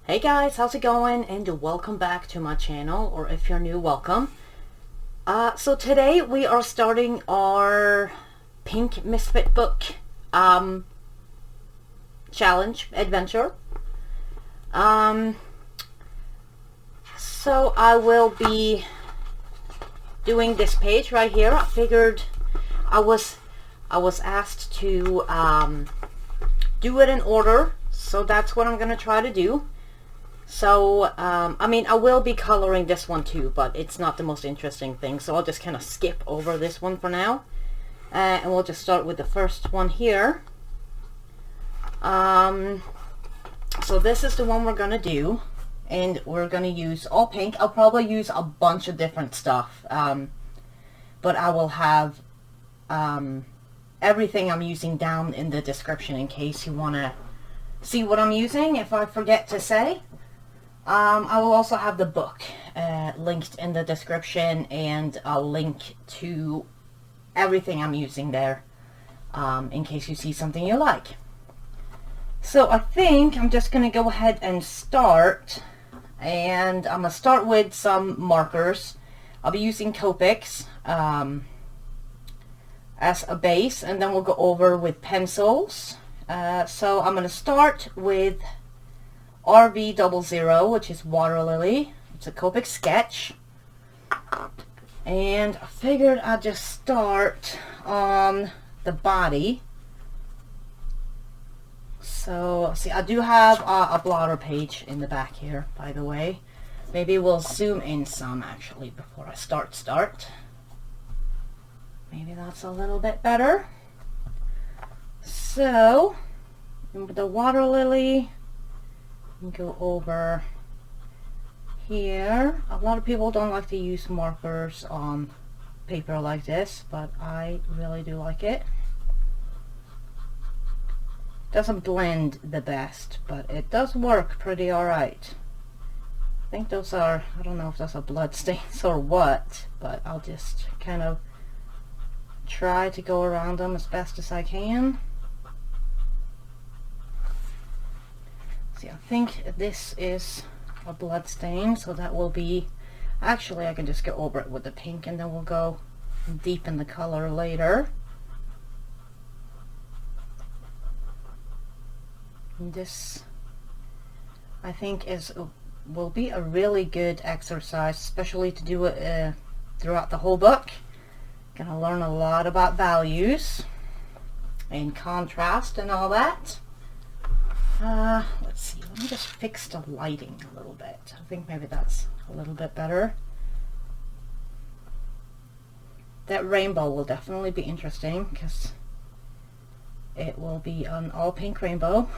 Hey guys, how's it going? And welcome back to my channel, or if you're new, welcome. So today we are starting our pink Misfit book challenge adventure. So I will be doing this page right here. I figured I was asked to do it in order, so that's what I'm gonna try to do. So, I mean, I will be coloring this one too, but it's not the most interesting thing, so I'll just kind of skip over this one for now. And we'll just start with the first one here. So this is the one we're going to do, and we're going to use all pink. I'll probably use a bunch of different stuff, but I will have everything I'm using down in the description in case you want to see what I'm using, if I forget to say. I will also have the book linked in the description, and I'll link to everything I'm using there in case you see something you like. So I think I'm just going to go ahead and start, and I'm going to start with some markers. I'll be using Copics as a base, and then we'll go over with pencils. So I'm going to start with RV00, which is Water Lily. It's a Copic sketch. And I figured I'd just start on the body. So, see, I do have a blotter page in the back here, by the way. Maybe we'll zoom in some, actually, before I start. Maybe that's a little bit better. So, the Water Lily, go over here. A lot of people don't like to use markers on paper like this, but I really do like it. Doesn't blend the best, but it does work pretty alright. I think those are, I don't know if those are blood stains or what, but I'll just kind of try to go around them as best as I can. See, I think this is a blood stain, so that will be, actually I can just go over it with the pink, and then we'll go deepen the color later. And this, I think, will be a really good exercise, especially to do it throughout the whole book. Gonna learn a lot about values and contrast and all that. Let's see, let me just fix the lighting a little bit. I think maybe that's a little bit better. That rainbow will definitely be interesting because it will be an all pink rainbow.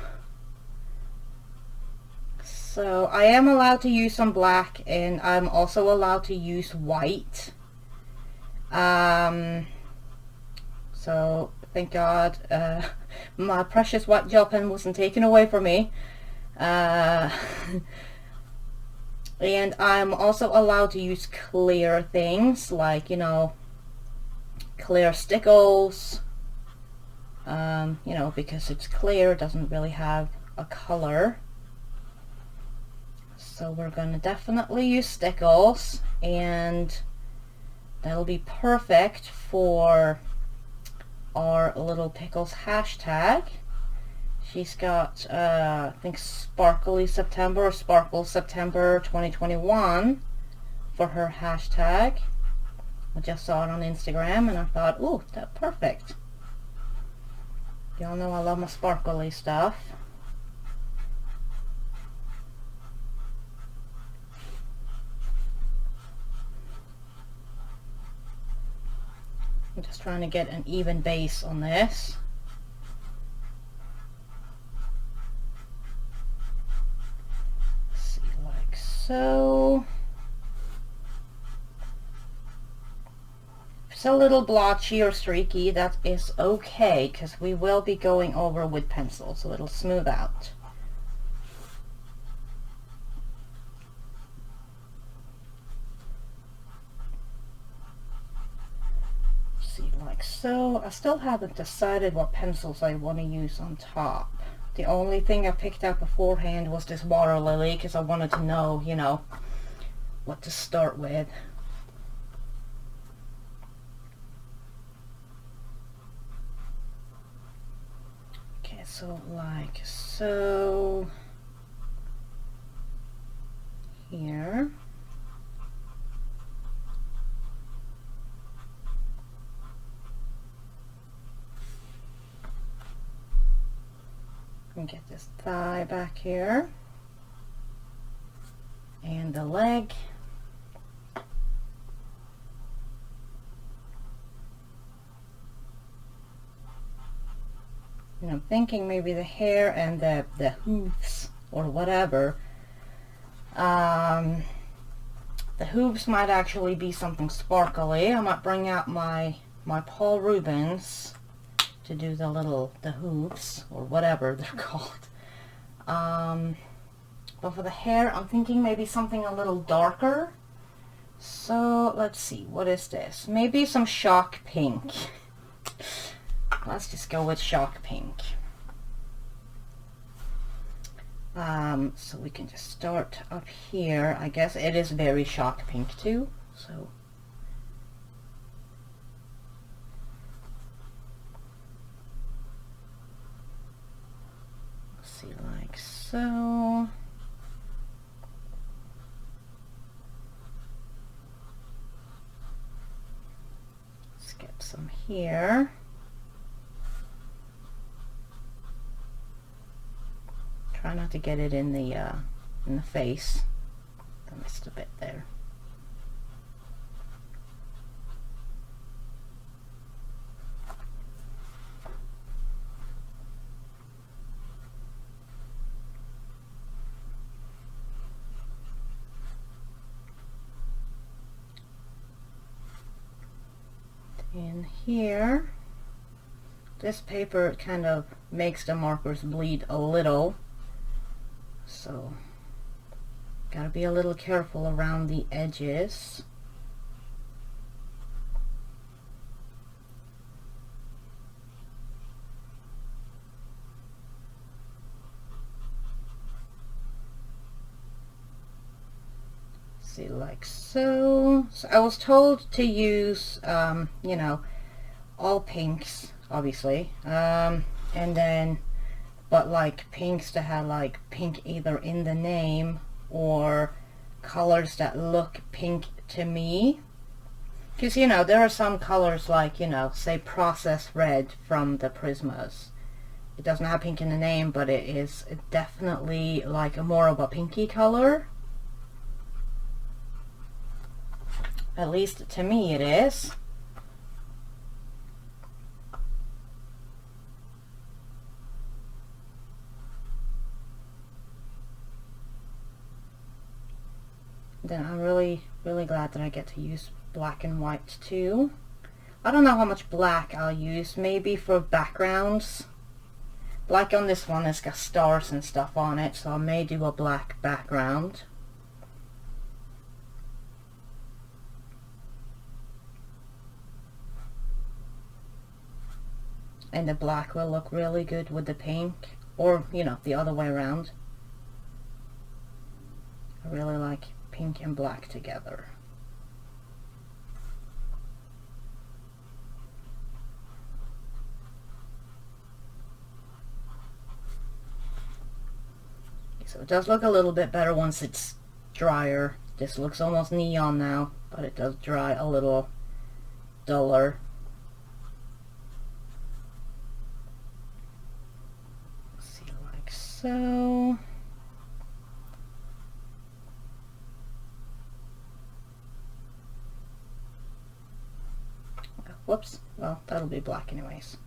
So I am allowed to use some black, and I'm also allowed to use white. So thank God my precious white gel pen wasn't taken away from me. And I'm also allowed to use clear things, like, you know, clear stickles, you know, because it's clear, it doesn't really have a color. So we're going to definitely use stickles, and that'll be perfect for our little Pickles hashtag. She's got I think Sparkly September or Sparkle September 2021 for her hashtag. I just saw it on Instagram and I thought, ooh, that's perfect. Y'all know I love my sparkly stuff. I'm just trying to get an even base on this. Let's see, like so. If it's a little blotchy or streaky, that is okay, because we will be going over with pencil, so it'll smooth out. Like so. I still haven't decided what pencils I want to use on top. The only thing I picked up beforehand was this water lily because I wanted to know, you know, what to start with. Okay, so like so here. And get this thigh back here. And the leg. And I'm thinking maybe the hair and the hooves or whatever. The hooves might actually be something sparkly. I might bring out my Paul Rubens to do the hooves or whatever they're called. But for the hair, I'm thinking maybe something a little darker. So let's see, what is this? Maybe some shock pink. Let's just go with shock pink. So we can just start up here. I guess it is very shock pink too. So let's see, like so. Let's get some here. Try not to get it in the face. I missed a bit there. In here, this paper kind of makes the markers bleed a little. So, gotta be a little careful around the edges. See, like so. So I was told to use, you know, all pinks, obviously, and then but like pinks that have like pink either in the name or colors that look pink to me, because you know there are some colors like, you know, say processed red from the Prismas. It doesn't have pink in the name, but it is definitely like a more of a pinky color, at least to me it is. Then I'm really glad that I get to use black and white too. I don't know how much black I'll use, maybe for backgrounds. Like on this one, it's got stars and stuff on it, so I may do a black background. And the black will look really good with the pink, or you know, the other way around. I really like pink and black together. So it does look a little bit better once it's drier. This looks almost neon now, but it does dry a little duller. Let's see, like so. Whoops, well, that'll be black anyways.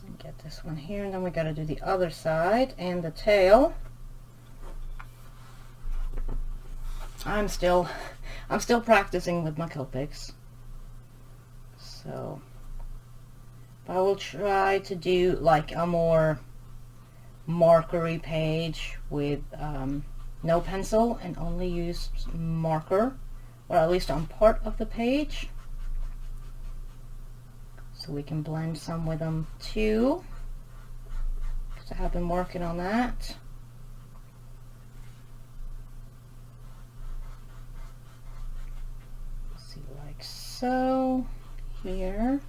And get this one here, and then we got to do the other side and the tail. I'm still practicing with my Copics, so I will try to do like a more markery page with no pencil and only use marker, or at least on part of the page. so we can blend some with them too, because I have been working on that. Let's see, like so here.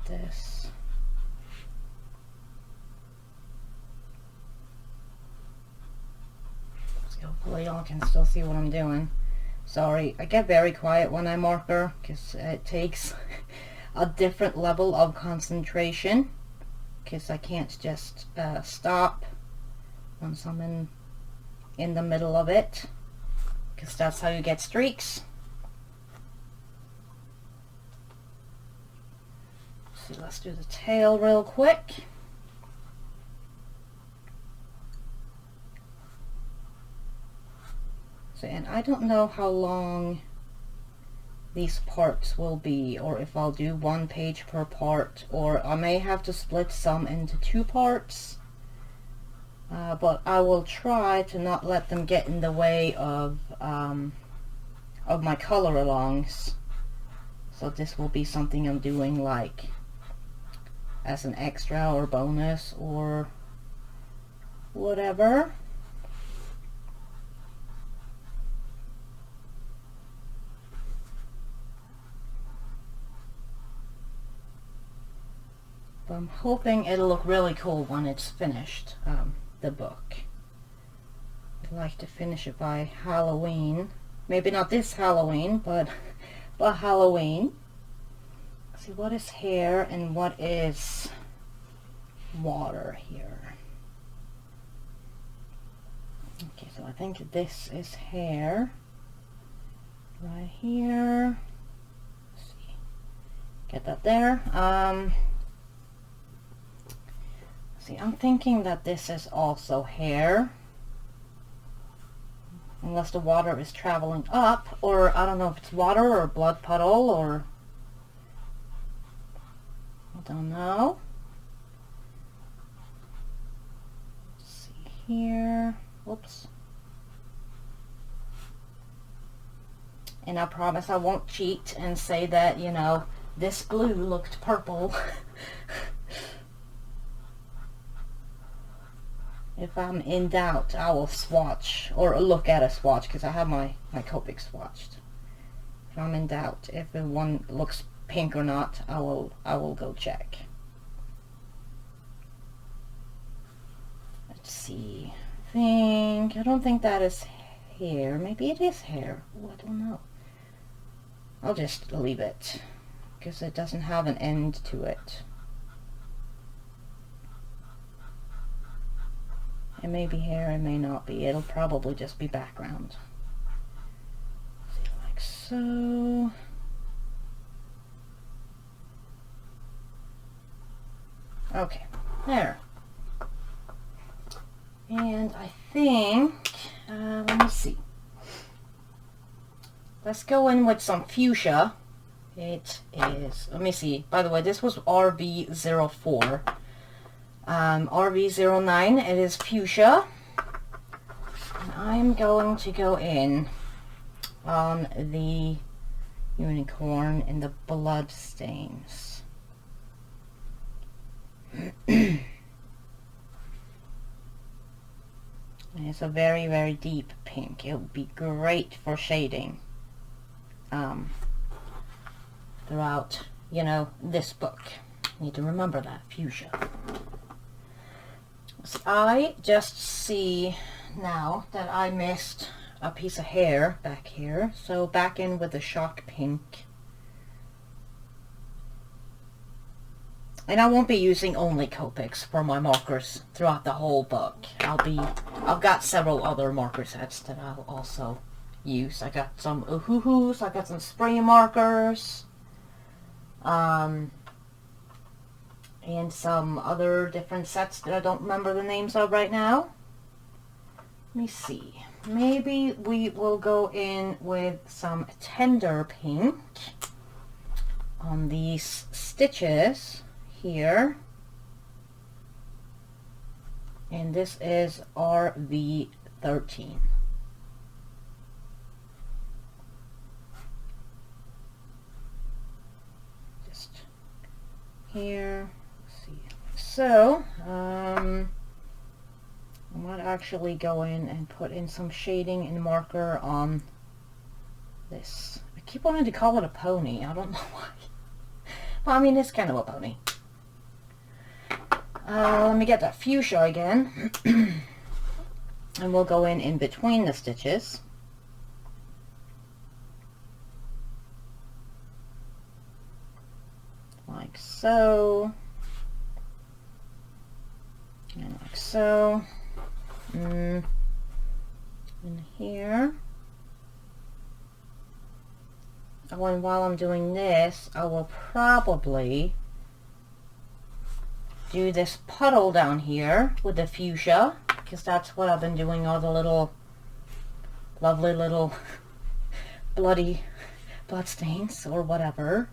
This. So hopefully y'all can still see what I'm doing. Sorry, I get very quiet when I marker because it takes a different level of concentration, because I can't just stop once I'm in the middle of it, because that's how you get streaks. So let's do the tail real quick. So, and I don't know how long these parts will be, or if I'll do 1 page per part, or I may have to split some into 2 parts. But I will try to not let them get in the way of my color alongs. So this will be something I'm doing like as an extra or bonus or whatever. But I'm hoping it'll look really cool when it's finished, the book. I'd like to finish it by Halloween. Maybe not this Halloween, but Halloween. See, what is hair and what is water here? Okay, so I think this is hair right here. Let's see, get that there. See, I'm thinking that this is also hair, unless the water is traveling up, or I don't know if it's water or blood puddle, or I don't know. Let's see here. Whoops. And I promise I won't cheat and say that, you know, this blue looked purple. If I'm in doubt, I will swatch, or look at a swatch, because I have my Copic swatched. If I'm in doubt if the one looks pink or not, I will go check. Let's see. I don't think that is hair. Maybe it is hair. Oh, I don't know. I'll just leave it, because it doesn't have an end to it. It may be hair, it may not be. It'll probably just be background. See, like so. Okay, there. And I think, let me see. Let's go in with some fuchsia. It is, let me see. By the way, this was RV04. RV09, it is fuchsia. And I'm going to go in on the unicorn in the blood stains. It's a very, very deep pink. It would be great for shading throughout, you know, this book. Need to remember that, fuchsia. So I just see now that I missed a piece of hair back here, so back in with the shock pink. And I won't be using only Copics for my markers throughout the whole book. I've got several other marker sets that I'll also use. I got some Ohuhus, I got some spray markers, and some other different sets that I don't remember the names of right now. Let me see. Maybe we will go in with some tender pink. on these stitches here, and this is RV13. Just here, let's see. So I might actually go in and put in some shading and marker on this. I keep wanting to call it a pony. I don't know why. Well, I mean, it's kind of a pony. Let me get that fuchsia again. And we'll go in between the stitches. Like so. And like so. In here. Oh, and while I'm doing this, I will probably do this puddle down here with the fuchsia, because that's what I've been doing, all the little lovely little blood stains or whatever.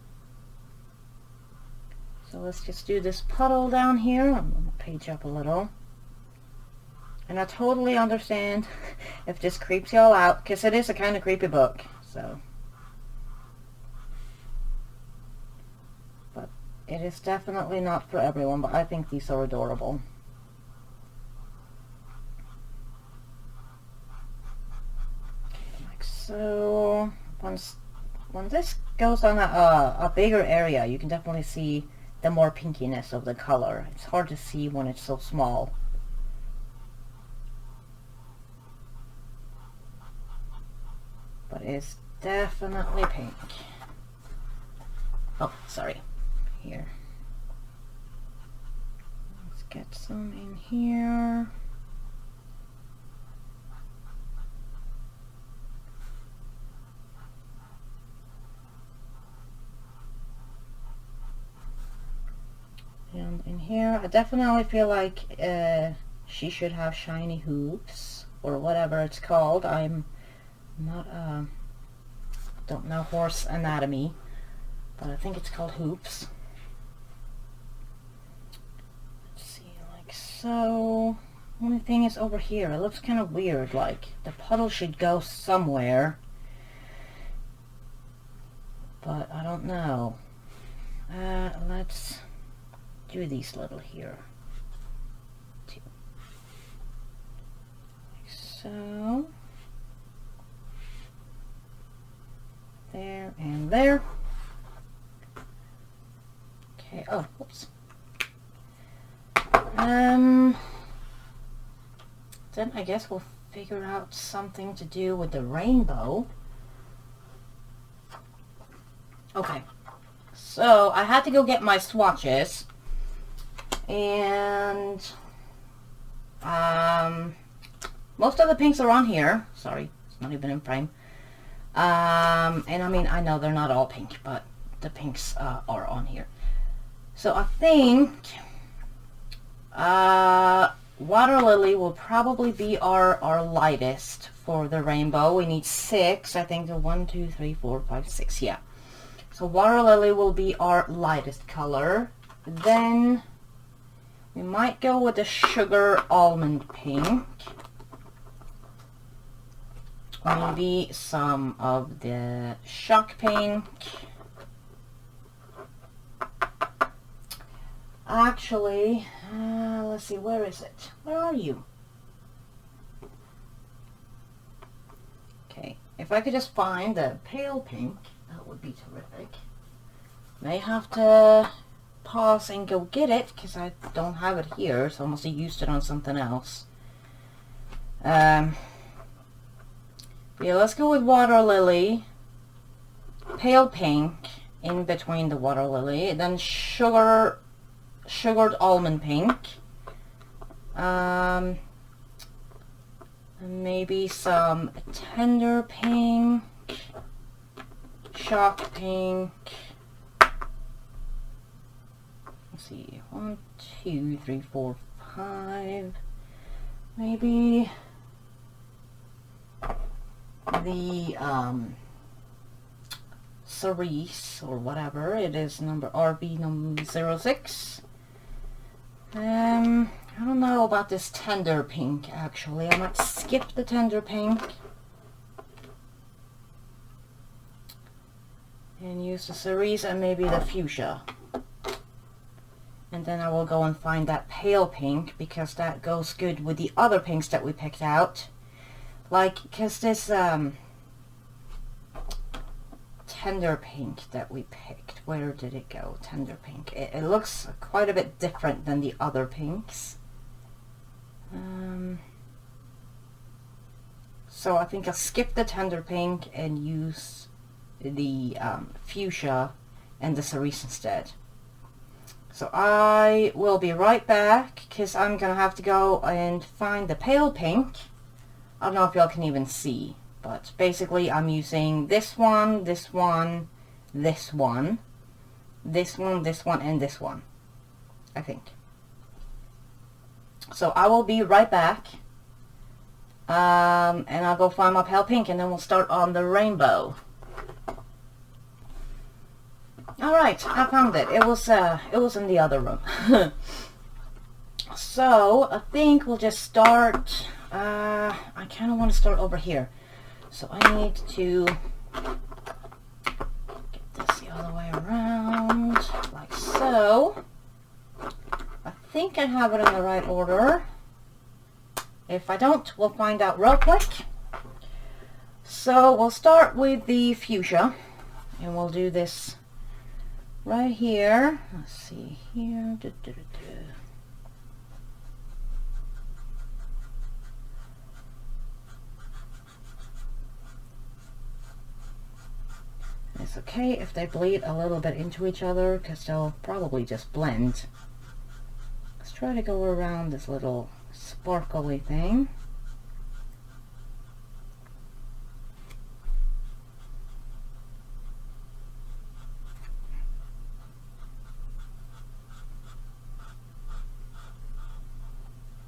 So let's just do this puddle down here. I'm going to page up a little. And I totally understand if this creeps y'all out, because it is a kind of creepy book. So, but it is definitely not for everyone, but I think these are adorable. Okay, like so. When this goes on a bigger area, you can definitely see the more pinkiness of the color. It's hard to see when it's so small. But it's definitely pink. Oh, sorry. Here. Let's get some in here. And in here, I definitely feel like she should have shiny hooves, or whatever it's called. I'm not, don't know horse anatomy, but I think it's called hoops. Let's see, like so. Only thing is over here, it looks kind of weird, like the puddle should go somewhere, but I don't know. Let's do these little here too. Like so. There and there. Okay, oh, whoops. Then I guess we'll figure out something to do with the rainbow. Okay, so I had to go get my swatches, and most of the pinks are on here. Sorry, it's not even in frame. And I mean, I know they're not all pink, but the pinks are on here. So I think Water Lily will probably be our lightest for the rainbow. We need 6. I think the 1, 2, 3, 4, 5, 6. Yeah. So Water Lily will be our lightest color. Then we might go with the Sugar Almond Pink. Maybe some of the Shock Pink. Actually, let's see, where is it? Where are you? Okay, if I could just find the pale pink, that would be terrific. May have to pause and go get it, because I don't have it here, so I must have used it on something else. Yeah, let's go with Water Lily, pale pink in between the Water Lily, then sugared almond pink, and maybe some tender pink, shock pink. Let's see, 1, 2, 3, 4, 5, maybe the cerise or whatever. It is number RB number 06. I don't know about this tender pink actually. I might skip the tender pink and use the cerise and maybe the fuchsia. And then I will go and find that pale pink because that goes good with the other pinks that we picked out. Like, because this tender pink that we picked, where did it go? Tender pink. It looks quite a bit different than the other pinks. So I think I'll skip the tender pink and use the fuchsia and the cerise instead. So I will be right back because I'm gonna have to go and find the pale pink. I don't know if y'all can even see, but basically I'm using this one, this one, this one, this one, this one, and this one, I think. So I will be right back, and I'll go find my pale pink, and then we'll start on the rainbow. Alright, I found it. It was in the other room. So I think we'll just start. I kind of want to start over here, so I need to get this the other way around, like so. I think I have it in the right order. If I don't, we'll find out real quick. So we'll start with the fuchsia, and we'll do this right here. Let's see here. It's okay if they bleed a little bit into each other because they'll probably just blend. Let's try to go around this little sparkly thing.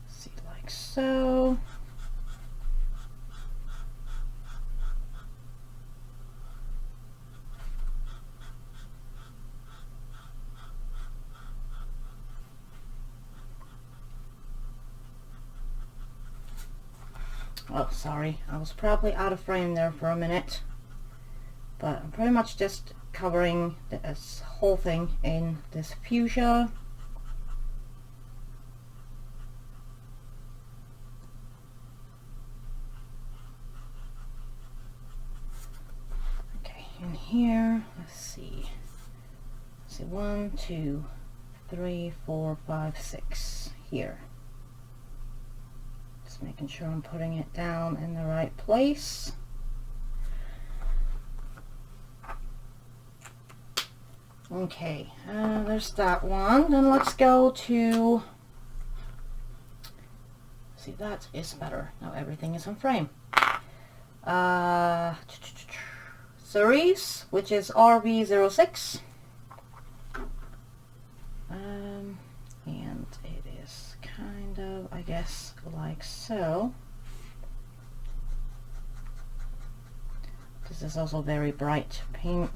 See, like so. Oh, sorry, I was probably out of frame there for a minute, but I'm pretty much just covering this whole thing in this fuchsia. Okay, in here, let's see, 1, 2, 3, 4, 5, 6 here. Making sure I'm putting it down in the right place. Okay, there's that one. Then let's go to, see, that is better. Now everything is in frame. Cerise, which is RV06. And it is kind of, I guess, like so. This is also very bright pink.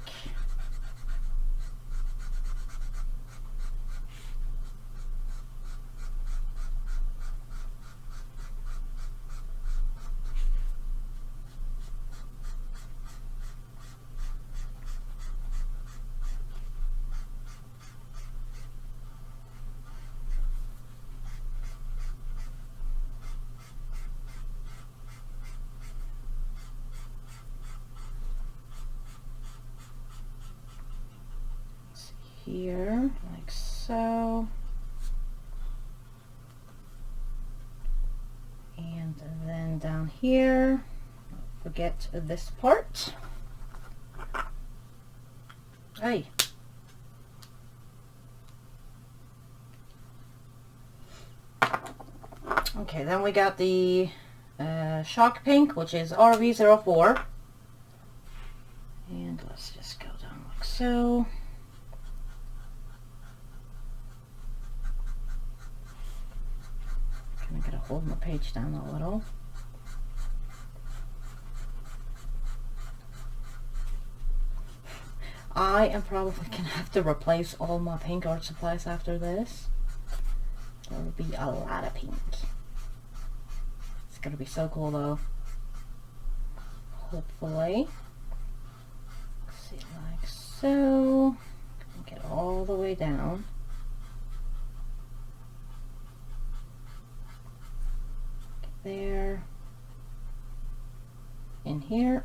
Here, like so, and then down here, don't forget this part. Hey. Okay, then we got the shock pink, which is RV04, and let's just go down like so. I'm gonna hold my page down a little. I am probably gonna have to replace all my pink art supplies after this. There will be a lot of pink. It's gonna be so cool though. Hopefully. Let's see, like so. Get all the way down. Get there. In here.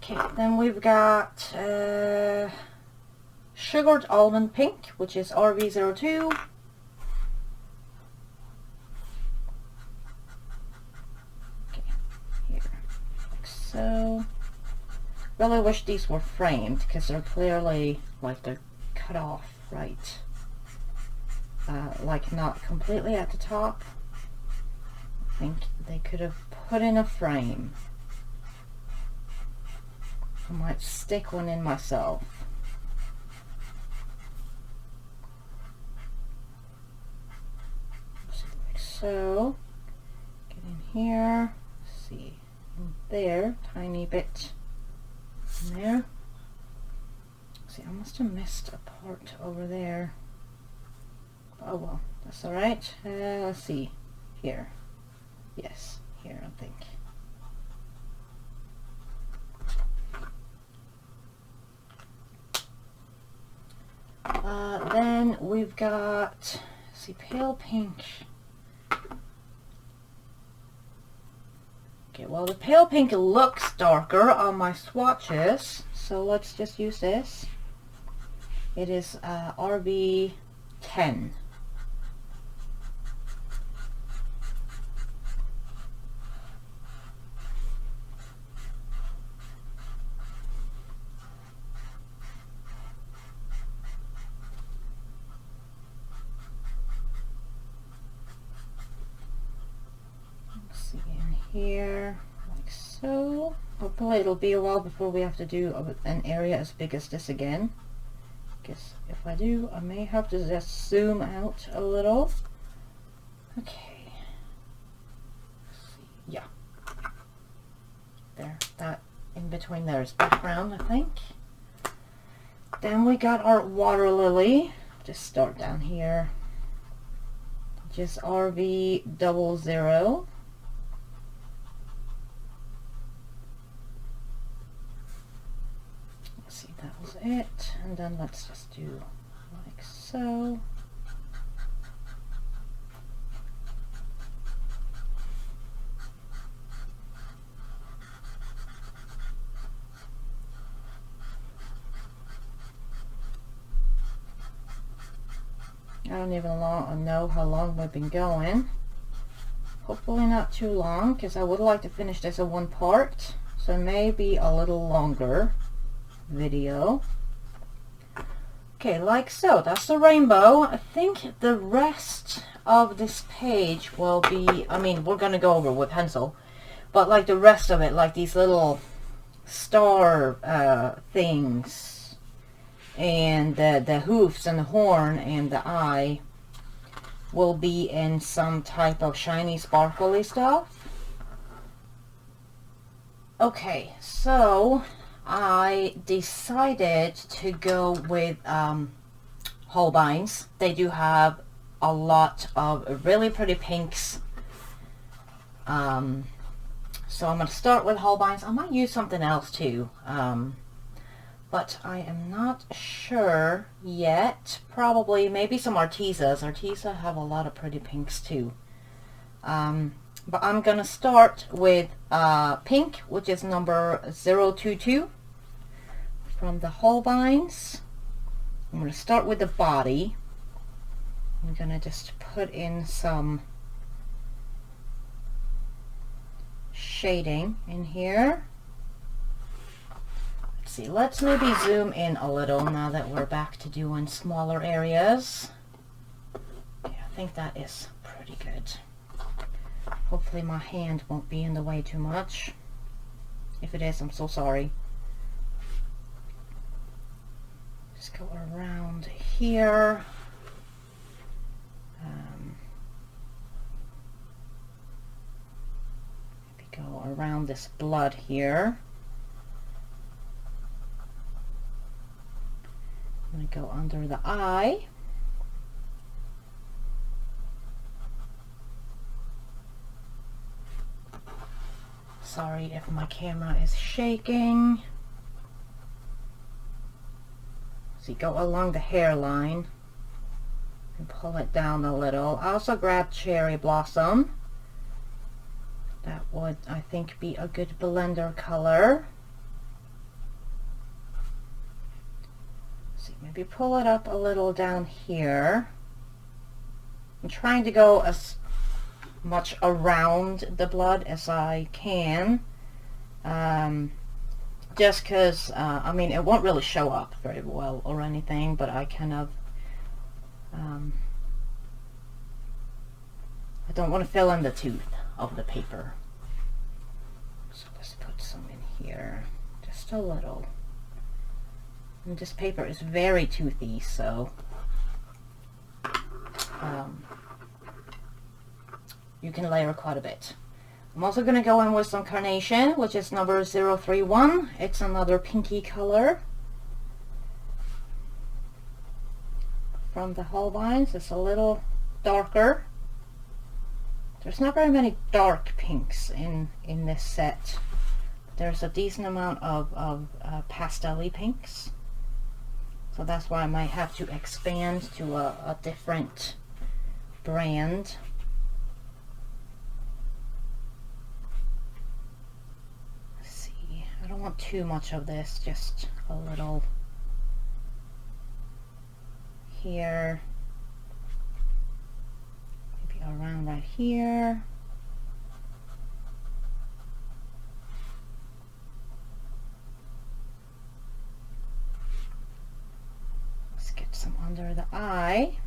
Okay, then we've got sugared almond pink, which is RV02. Okay, here, like so. Really wish these were framed because they're clearly like they're cut off right. Like not completely at the top. I think they could have put in a frame. I might stick one in myself. Like so. Get in here. See. In there. Tiny bit in there. See, I must have missed a part over there. Oh well, that's alright. Let's see. Here. Yes, here I think. Then we've got, let's see, pale pink. Okay, well the pale pink looks darker on my swatches, so let's just use this. It is RB10. Here, like so. Hopefully it'll be a while before we have to do an area as big as this again. Guess if I do, I may have to just zoom out a little. Okay. Let's see. Yeah. There, that in between there is background, I think. Then we got our water lily. Just start down here. Just RV00. That was it, and then let's just do like so. I don't even know how long we've been going. Hopefully not too long, because I would like to finish this in one part, so maybe a little longer video. Okay, like so. That's the rainbow. I think the rest of this page will be, I mean, we're going to go over with pencil, but like the rest of it, like these little star things, and the hoofs and the horn and the eye will be in some type of shiny sparkly stuff. Okay, so I decided to go with Holbein's. They do have a lot of really pretty pinks. So I'm going to start with Holbein's. I might use something else too. But I am not sure yet. Probably maybe some Artezas. Arteza have a lot of pretty pinks too. But I'm going to start with pink, which is number 022. From the Holbeins. I'm going to start with the body. I'm going to just put in some shading in here. Let's see, let's maybe zoom in a little now that we're back to doing smaller areas. Okay, I think that is pretty good. Hopefully my hand won't be in the way too much. If it is, I'm so sorry. Just go around here. Maybe go around this blood here. I'm going to go under the eye. Sorry if my camera is shaking. So you go along the hairline and pull it down a little. I also grabbed cherry blossom. That would, I think, be a good blender color. See, maybe pull it up a little down here. I'm trying to go as much around the blood as I can. Just because, I mean, it won't really show up very well or anything, but I kind of, I don't want to fill in the tooth of the paper. So let's put some in here, just a little. And this paper is very toothy, so you can layer quite a bit. I'm also going to go in with some carnation, which is number 031. It's another pinky color from the Holbeins. It's a little darker. There's not very many dark pinks in this set. There's a decent amount of pastel-y pinks. So that's why I might have to expand to a different brand. Let's see. I don't want too much of this, just a little here. Around right here. Let's get some under the eye.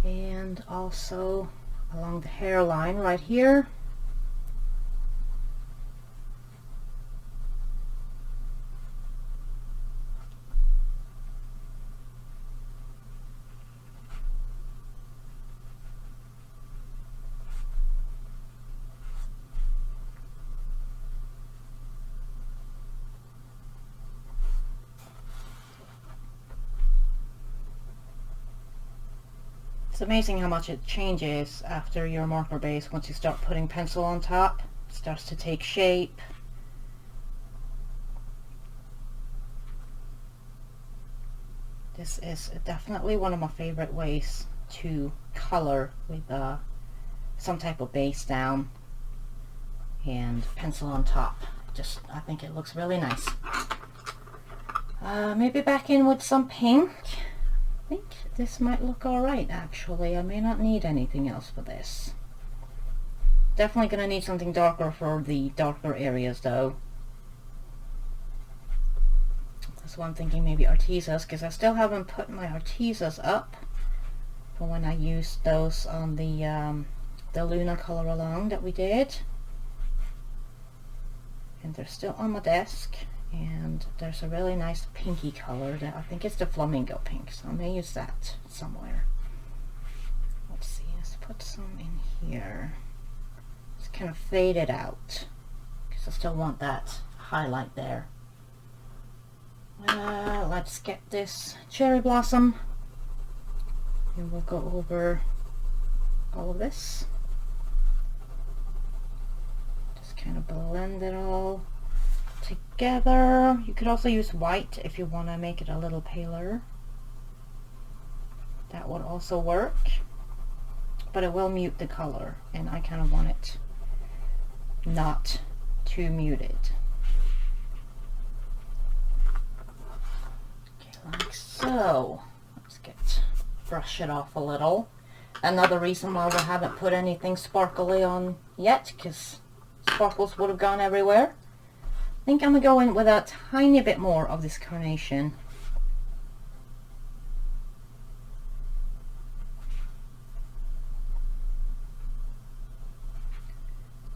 And also along the hairline right here. It's amazing how much it changes after your marker base once you start putting pencil on top. It starts to take shape. This is definitely one of my favorite ways to color with some type of base down and pencil on top. Just, I think it looks really nice. Maybe back in with some pink. I think this might look alright actually. I may not need anything else for this. Definitely gonna need something darker for the darker areas though. That's why I'm thinking maybe Artezas, because I still haven't put my Artezas up for when I used those on the Luna color along that we did. And they're still on my desk. And there's a really nice pinky color that I think is the flamingo pink, so I may use that somewhere. Let's see, let's put some in here. Just kind of fade it out because I still want that highlight there. Let's get this cherry blossom and we'll go over all of this. Just kind of blend it all together. You could also use white if you want to make it a little paler. That would also work, but it will mute the color and I kind of want it not too muted. Okay, like so. Let's brush it off a little. Another reason why we haven't put anything sparkly on yet, because sparkles would have gone everywhere. I think I'm going to go in with a tiny bit more of this carnation.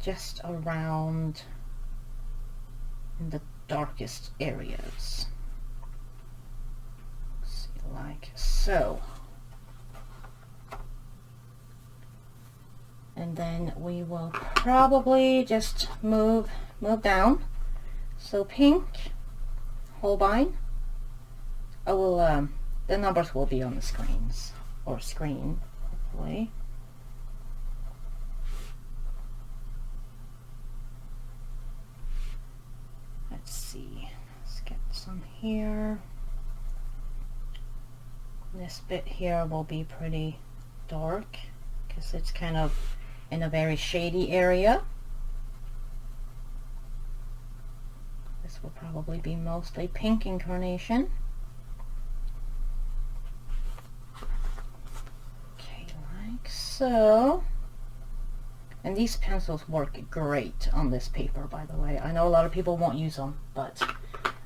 Just around in the darkest areas. See, like so. And then we will probably just move down. So pink, Holbein. I will, the numbers will be on the screens, or screen, hopefully. Let's see, let's get some here. This bit here will be pretty dark because it's kind of in a very shady area. This will probably be mostly pink in carnation. Okay, like so. And these pencils work great on this paper, by the way. I know a lot of people won't use them, but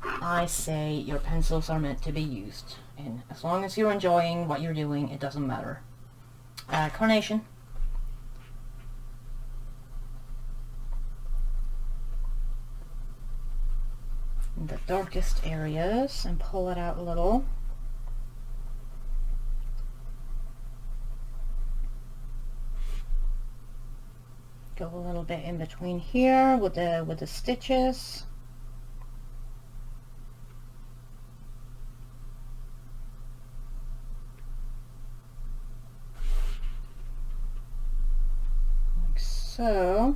I say your pencils are meant to be used. And as long as you're enjoying what you're doing, it doesn't matter. Carnation. In the darkest areas, and pull it out a little. Go a little bit in between here with the stitches. Like so.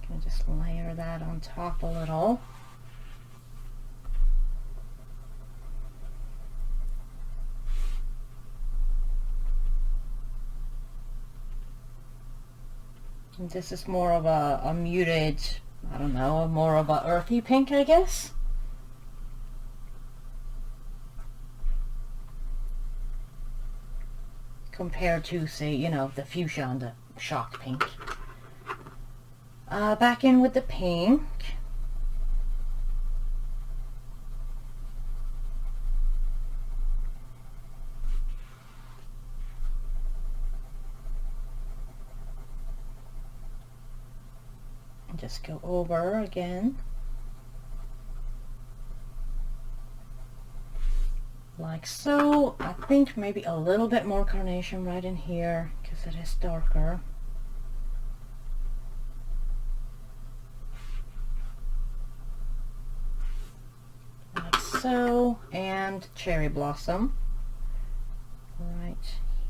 Can just layer that on top a little. This is more of a muted, I don't know, more of a earthy pink, I guess. Compared to, say, you know, the fuchsia and the shock pink. Back in with the pink. Just go over again, like so. I think maybe a little bit more carnation right in here because it is darker. Like so, and cherry blossom right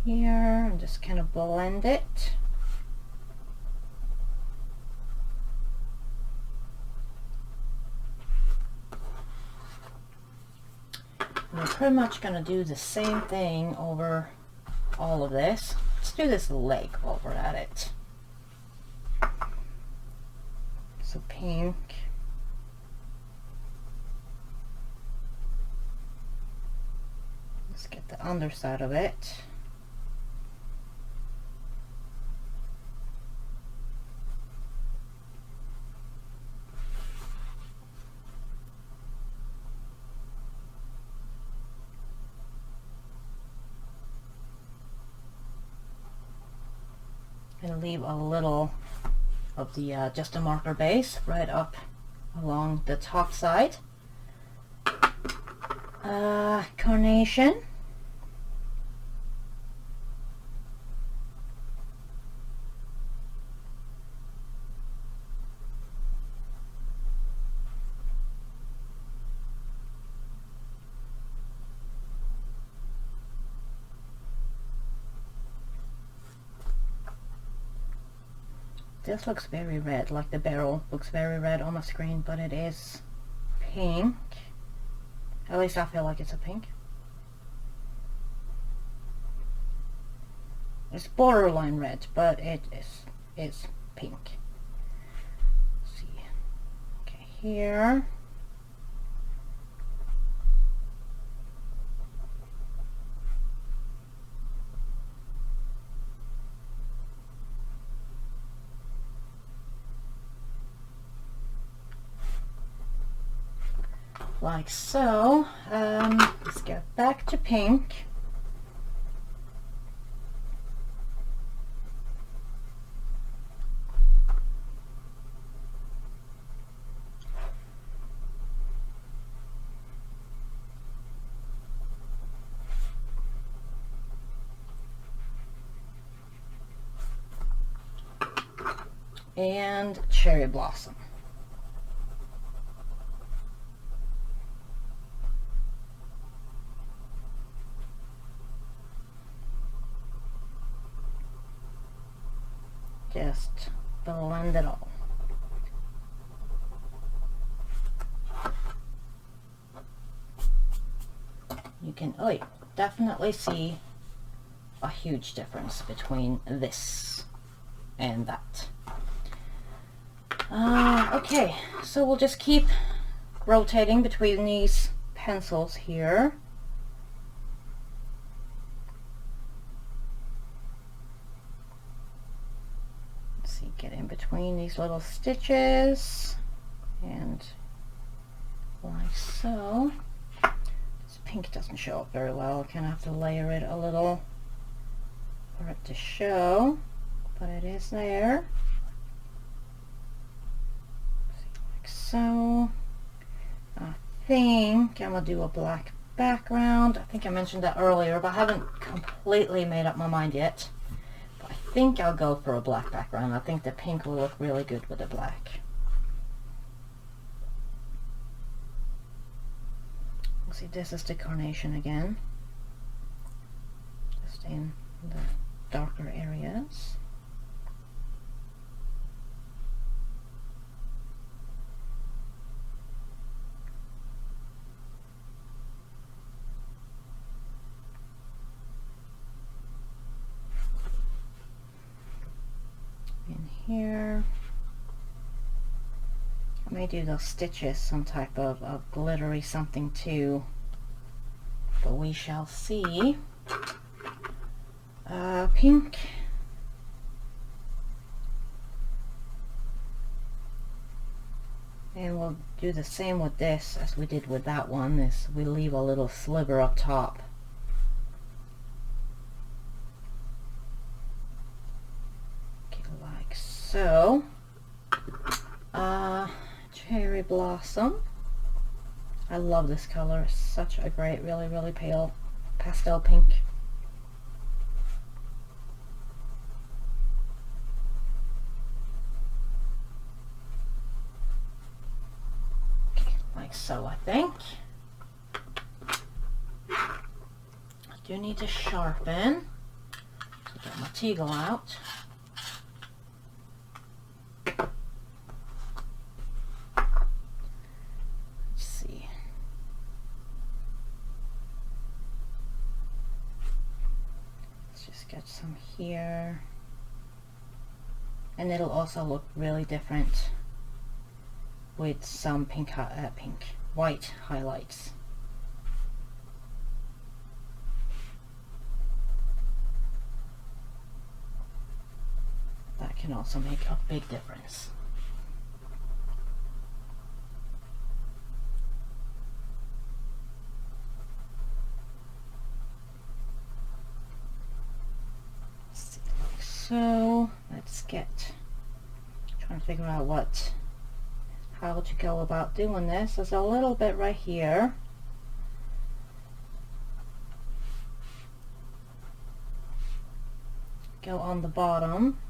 here, and just kind of blend it. We're pretty much going to do the same thing over all of this. Let's do this leg while we're at it. So pink. Let's get the underside of it. And leave a little of the just a marker base right up along the top side. Carnation. This looks very red, like the barrel looks very red on the screen, but it is pink. At least I feel like it's a pink. It's borderline red, but it is pink. Let's see. Okay, here. Like so. Let's get back to pink. and cherry blossom. Just blend it all. You can definitely see a huge difference between this and that. Okay, so we'll just keep rotating between these pencils here. Let's see, get in between these little stitches and like so. This pink doesn't show up very well. I kind of have to layer it a little for it to show, but it is there. Like so. I think I'm gonna do a black background. I think I mentioned that earlier, but I haven't completely made up my mind yet. But I think I'll go for a black background. I think the pink will look really good with the black. See, this is the carnation again, just in the darker areas. In here, I may do those stitches some type of glittery something too, but we shall see. Pink. And we'll do the same with this as we did with that one. This, we leave a little sliver up top. Okay, like so. Cherry blossom. I love this color. It's such a great, really, really pale pastel pink. Okay, like so, I think. I do need to sharpen. So get my teagle out. Get some here, and it'll also look really different with some white highlights. That can also make a big difference. So let's trying to figure out how to go about doing this. There's a little bit right here. Go on the bottom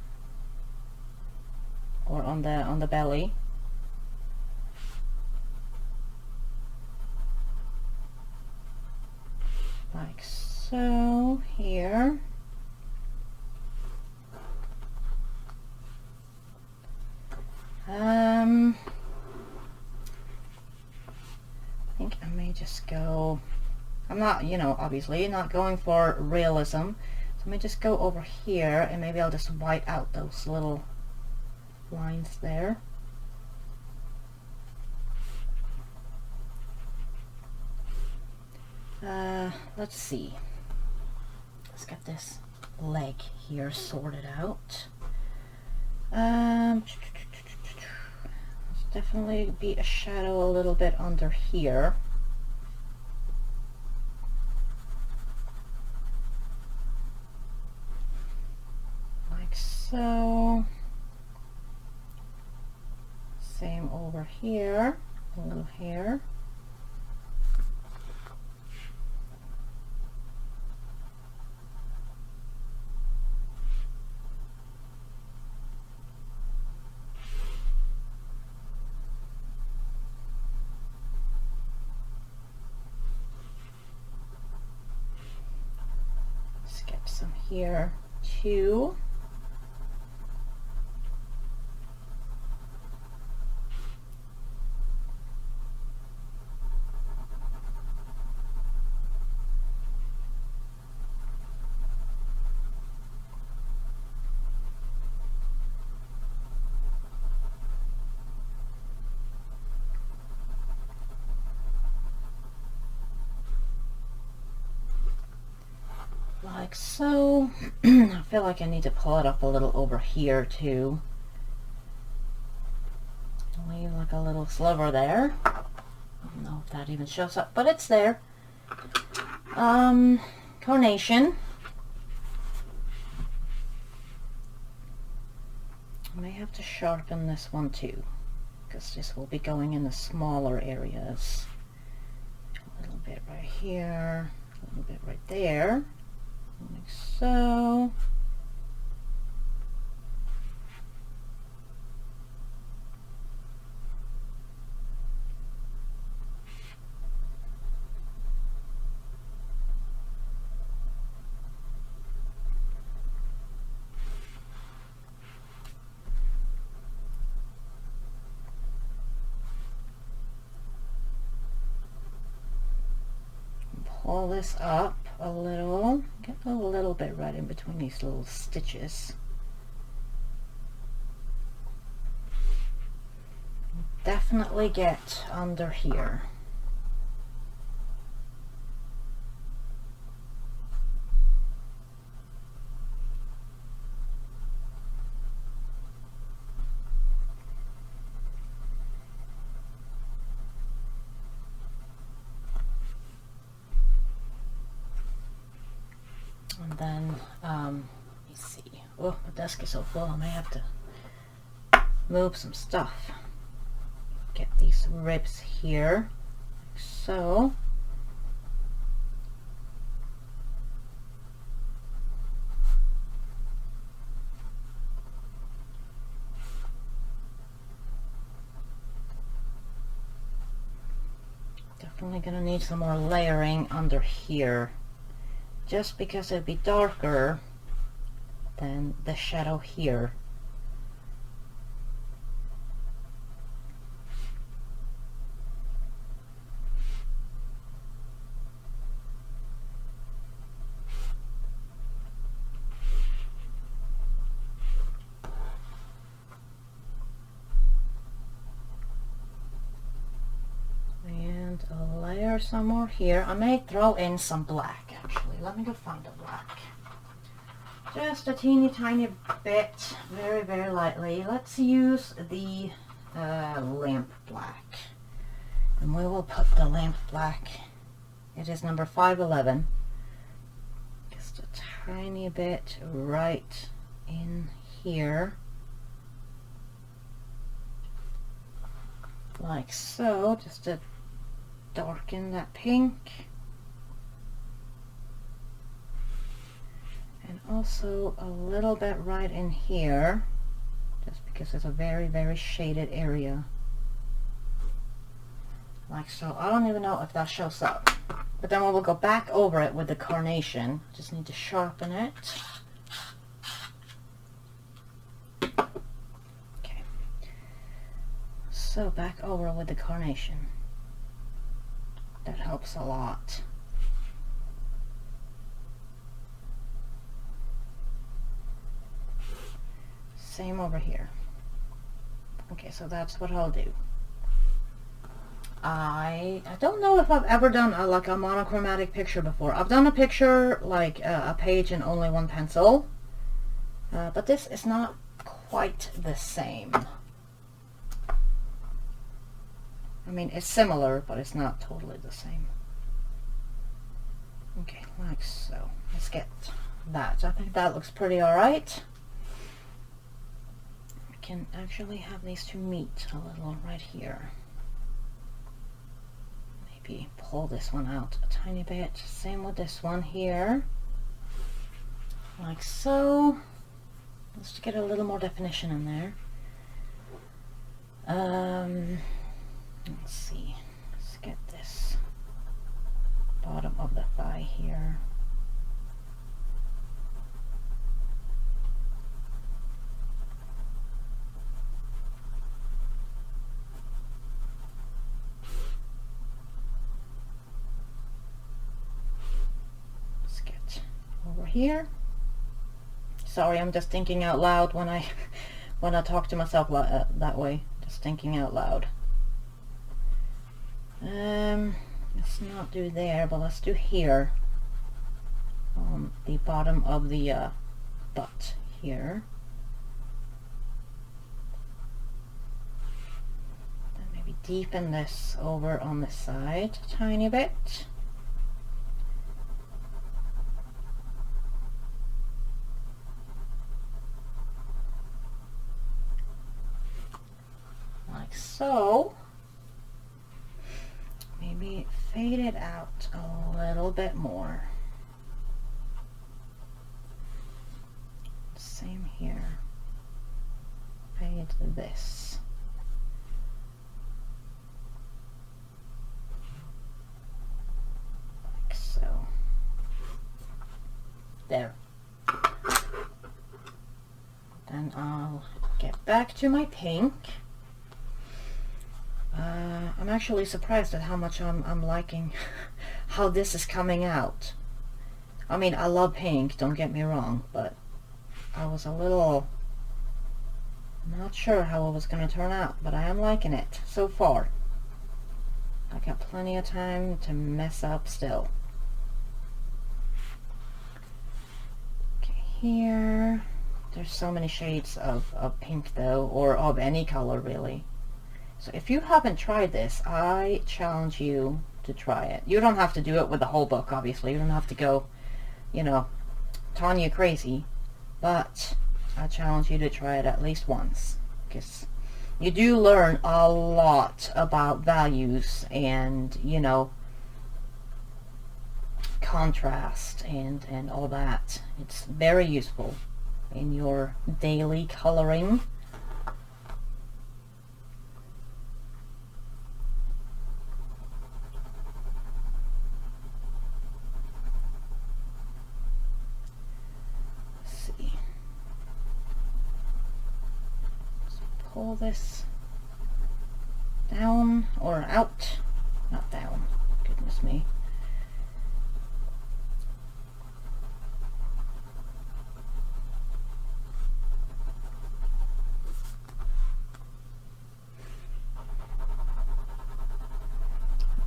or on the belly. Like so here. I think I may just go, I'm not, obviously not going for realism, so let me just go over here and maybe I'll just white out those little lines there. Let's see. Let's get this leg here sorted out. There's definitely be a shadow a little bit under here. Like so. Same over here, a little here. here too. Like so. I feel like I need to pull it up a little over here too. Leave like a little sliver there. I don't know if that even shows up, but it's there. Carnation. I may have to sharpen this one too, because this will be going in the smaller areas. A little bit right here, a little bit right there. Like so. Pull this up a little, get a little bit right in between these little stitches. Definitely get under here. And then, let me see. Oh, my desk is so full, I may have to move some stuff. Get these ribs here, like so. Definitely gonna need some more layering under here, just because it'd be darker than the shadow here. And a layer some more here. I may throw in some black actually. Let me go find the black. Just a teeny tiny bit, very, very lightly. Let's use the lamp black. And we will put the lamp black, it is number 511. Just a tiny bit right in here. Like so, just to darken that pink. And also a little bit right in here, just because it's a very, very shaded area. Like so. I don't even know if that shows up. But then we will go back over it with the carnation. Just need to sharpen it. Okay. So back over with the carnation. That helps a lot. Same over here. Okay, so that's what I'll do. I don't know if I've ever done like a monochromatic picture before. I've done a picture like a page in only one pencil, but this is not quite the same. I mean, it's similar, but it's not totally the same. Okay, like so. Let's get that. I think that looks pretty alright. I can actually have these two meet a little right here. Maybe pull this one out a tiny bit. Same with this one here. Like so. Let's get a little more definition in there. Let's see. Let's get this bottom of the thigh here. here. Sorry, I'm just thinking out loud when I when I talk to myself that way. Just thinking out loud. Let's not do there, but let's do here on the bottom of the butt here. Then maybe deepen this over on the side a tiny bit. Like so. Maybe fade it out a little bit more. Same here. Fade this. Like so. There. Then I'll get back to my pink. I'm actually surprised at how much I'm liking how this is coming out. I mean, I love pink, don't get me wrong, but I was a little not sure how it was going to turn out, but I am liking it so far. I got plenty of time to mess up still. Okay, here. There's so many shades of pink though, or of any color really. So if you haven't tried this, I challenge you to try it. You don't have to do it with the whole book, obviously. You don't have to go, you know, Tanya crazy. But I challenge you to try it at least once. Because you do learn a lot about values and, you know, contrast and all that. It's very useful in your daily coloring. Pull this down or out, not down, goodness me.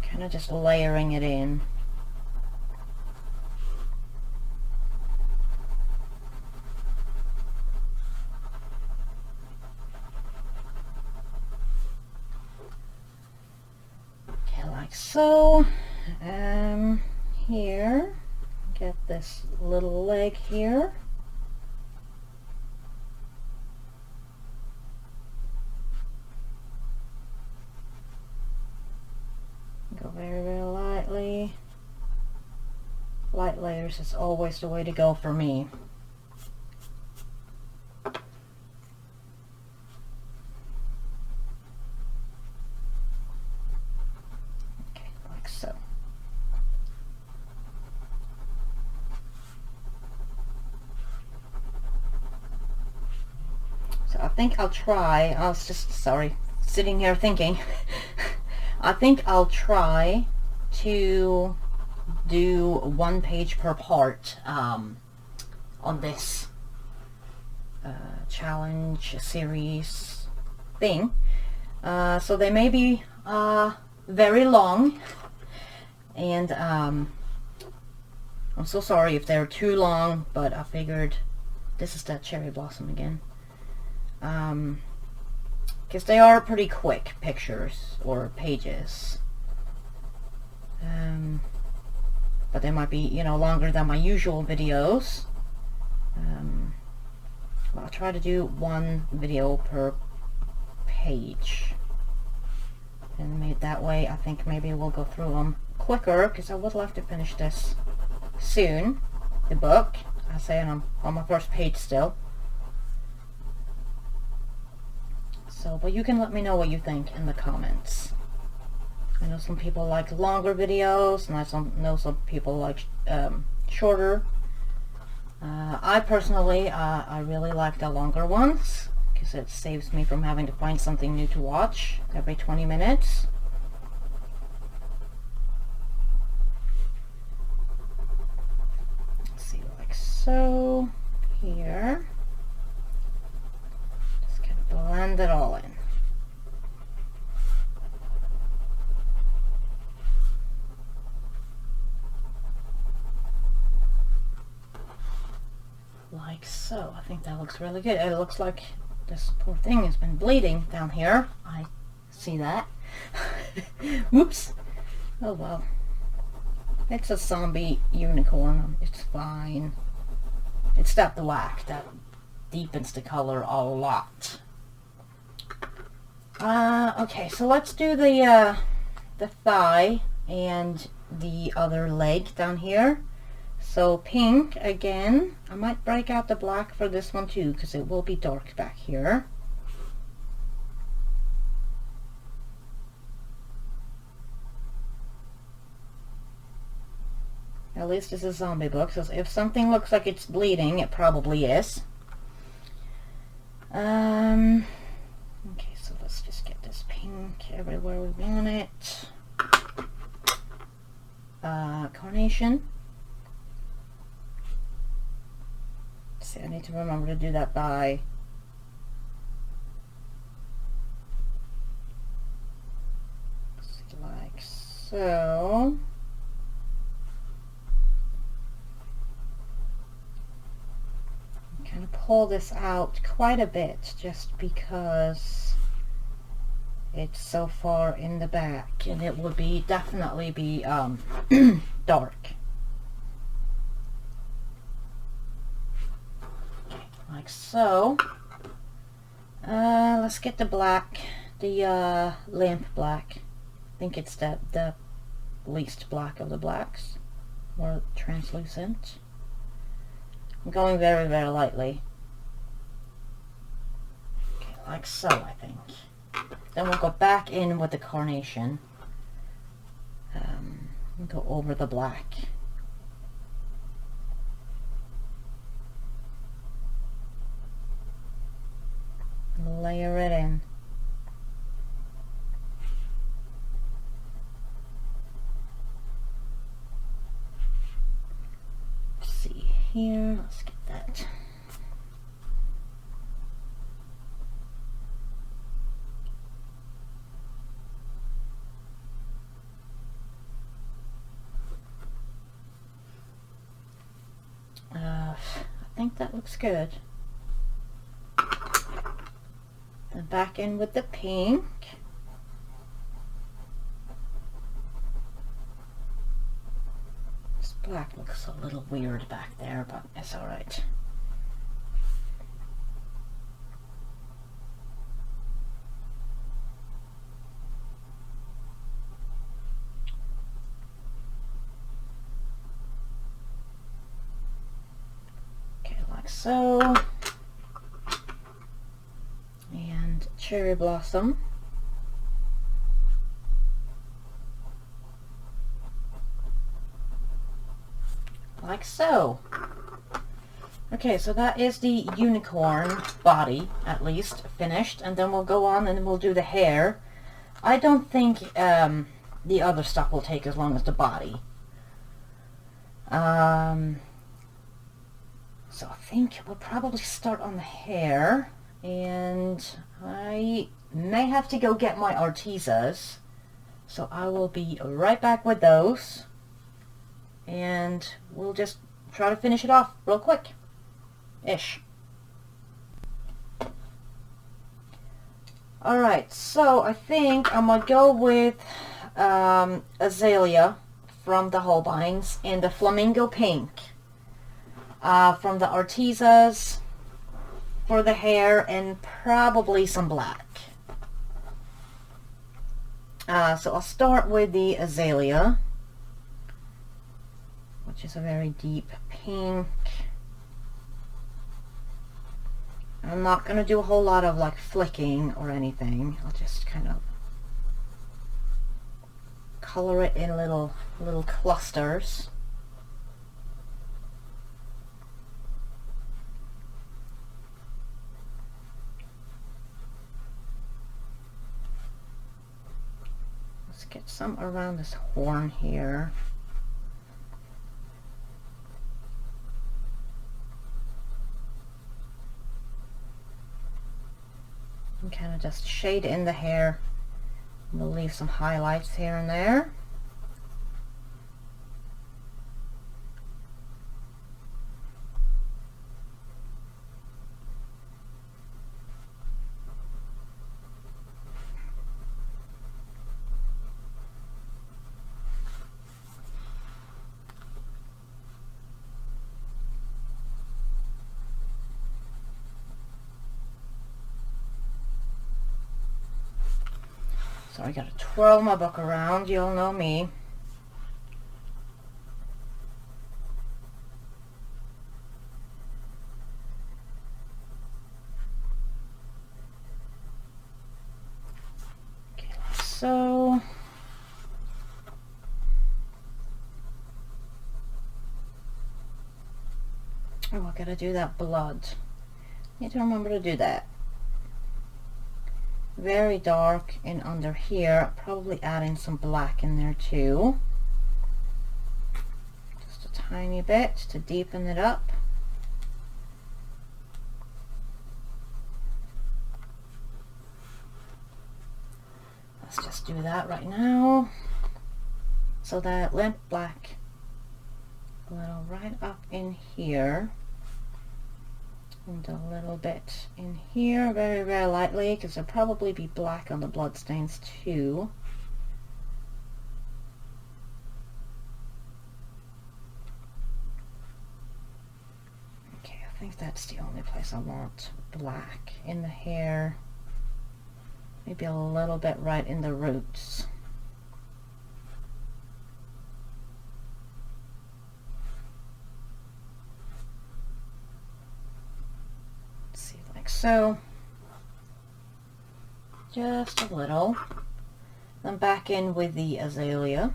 Kind of just layering it in. So, here, get this little leg here. Go very, very lightly. Light layers is always the way to go for me. I think I'll try, I was just, sorry, sitting here thinking, I think I'll try to do 1 page per part on this challenge series thing. So they may be very long, and I'm so sorry if they're too long, but I figured this is that cherry blossom again. Because they are pretty quick pictures or pages, but they might be, you know, longer than my usual videos. I'll try to do 1 video per page, and that way I think maybe we'll go through them quicker, because I would like to finish this soon, the book. I say I'm on my first page still. So, but you can let me know what you think in the comments. I know some people like longer videos, and I know some people like shorter. I personally, I really like the longer ones, because it saves me from having to find something new to watch every 20 minutes. Let's see, like so. so here. Just kind of blend it all in. Like so. I think that looks really good. It looks like this poor thing has been bleeding down here. I see that. Whoops. Oh well. It's a zombie unicorn. It's fine. It's that black that deepens the color a lot. Okay, so let's do the thigh and the other leg down here. So pink again. I might break out the black for this one too, because it will be dark back here. At least it's a zombie book, so if something looks like it's bleeding, it probably is. Okay, so let's just get this pink everywhere we want it. Carnation. See, I need to remember to do that by like so. Kind of pull this out quite a bit just because it's so far in the back, and it would be definitely be dark. Okay, like so. Let's get the black, the lamp black. I think it's the least black of the blacks, more translucent. I'm going very, very lightly. Okay, like so, I think. Then we'll go back in with the carnation. And go over the black. Layer it in. Here, let's get that. I think that looks good. Then back in with the pink. Black looks a little weird back there, but it's alright. Okay, like so. And cherry blossom. Like so. Okay, so that is the unicorn body, at least, finished. And then we'll go on and we'll do the hair. I don't think the other stuff will take as long as the body. So I think we'll probably start on the hair. And I may have to go get my Artezas. So I will be right back with those. And we'll just try to finish it off real quick-ish. Alright, so I think I'm gonna go with Azalea from the Holbeins and the Flamingo Pink from the Artezas for the hair, and probably some black. So I'll start with the Azalea, which is a very deep pink. I'm not going to do a whole lot of like flicking or anything. I'll just kind of color it in little clusters. Let's get some around this horn here. just shade in the hair. We'll leave some highlights here and there. So I gotta twirl my book around, you'll know me. Okay, like so. Oh, I gotta do that blood. Need to remember to do that. Very dark and under here, probably adding some black in there too, just a tiny bit to deepen it up. Let's just do that right now. So that limp black, a little right up in here. And a little bit in here, very, very lightly, because there'll probably be black on the bloodstains too. Okay, I think that's the only place I want black in the hair. Maybe a little bit right in the roots. Like so, just a little. Then back in with the azalea.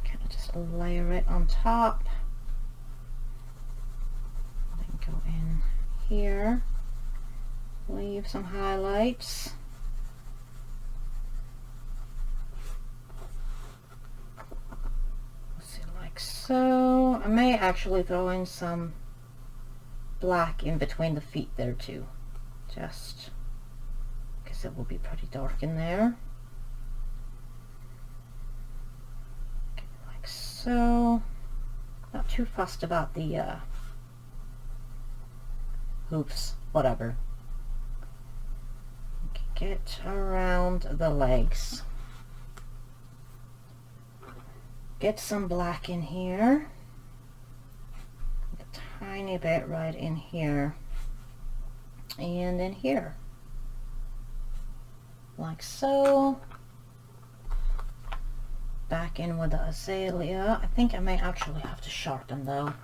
Kind of just layer it on top. Then go in here, leave some highlights. So I may actually throw in some black in between the feet there too, just because it will be pretty dark in there. Okay, like so. Not too fussed about the hooves, whatever. Okay, get around the legs. Get some black in here, a tiny bit right in here, and in here, like so. Back in with the azalea. I think I may actually have to sharpen though.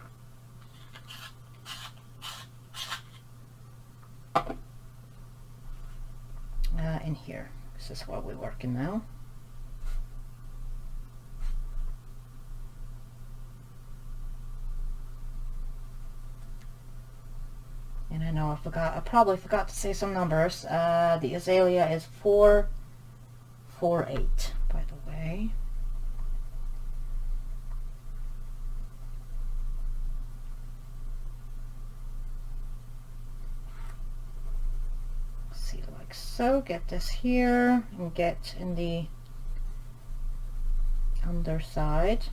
In here, this is what we're working now. And I know I probably forgot to say some numbers. The azalea is 448, by the way. See, like so. Get this here and get in the underside.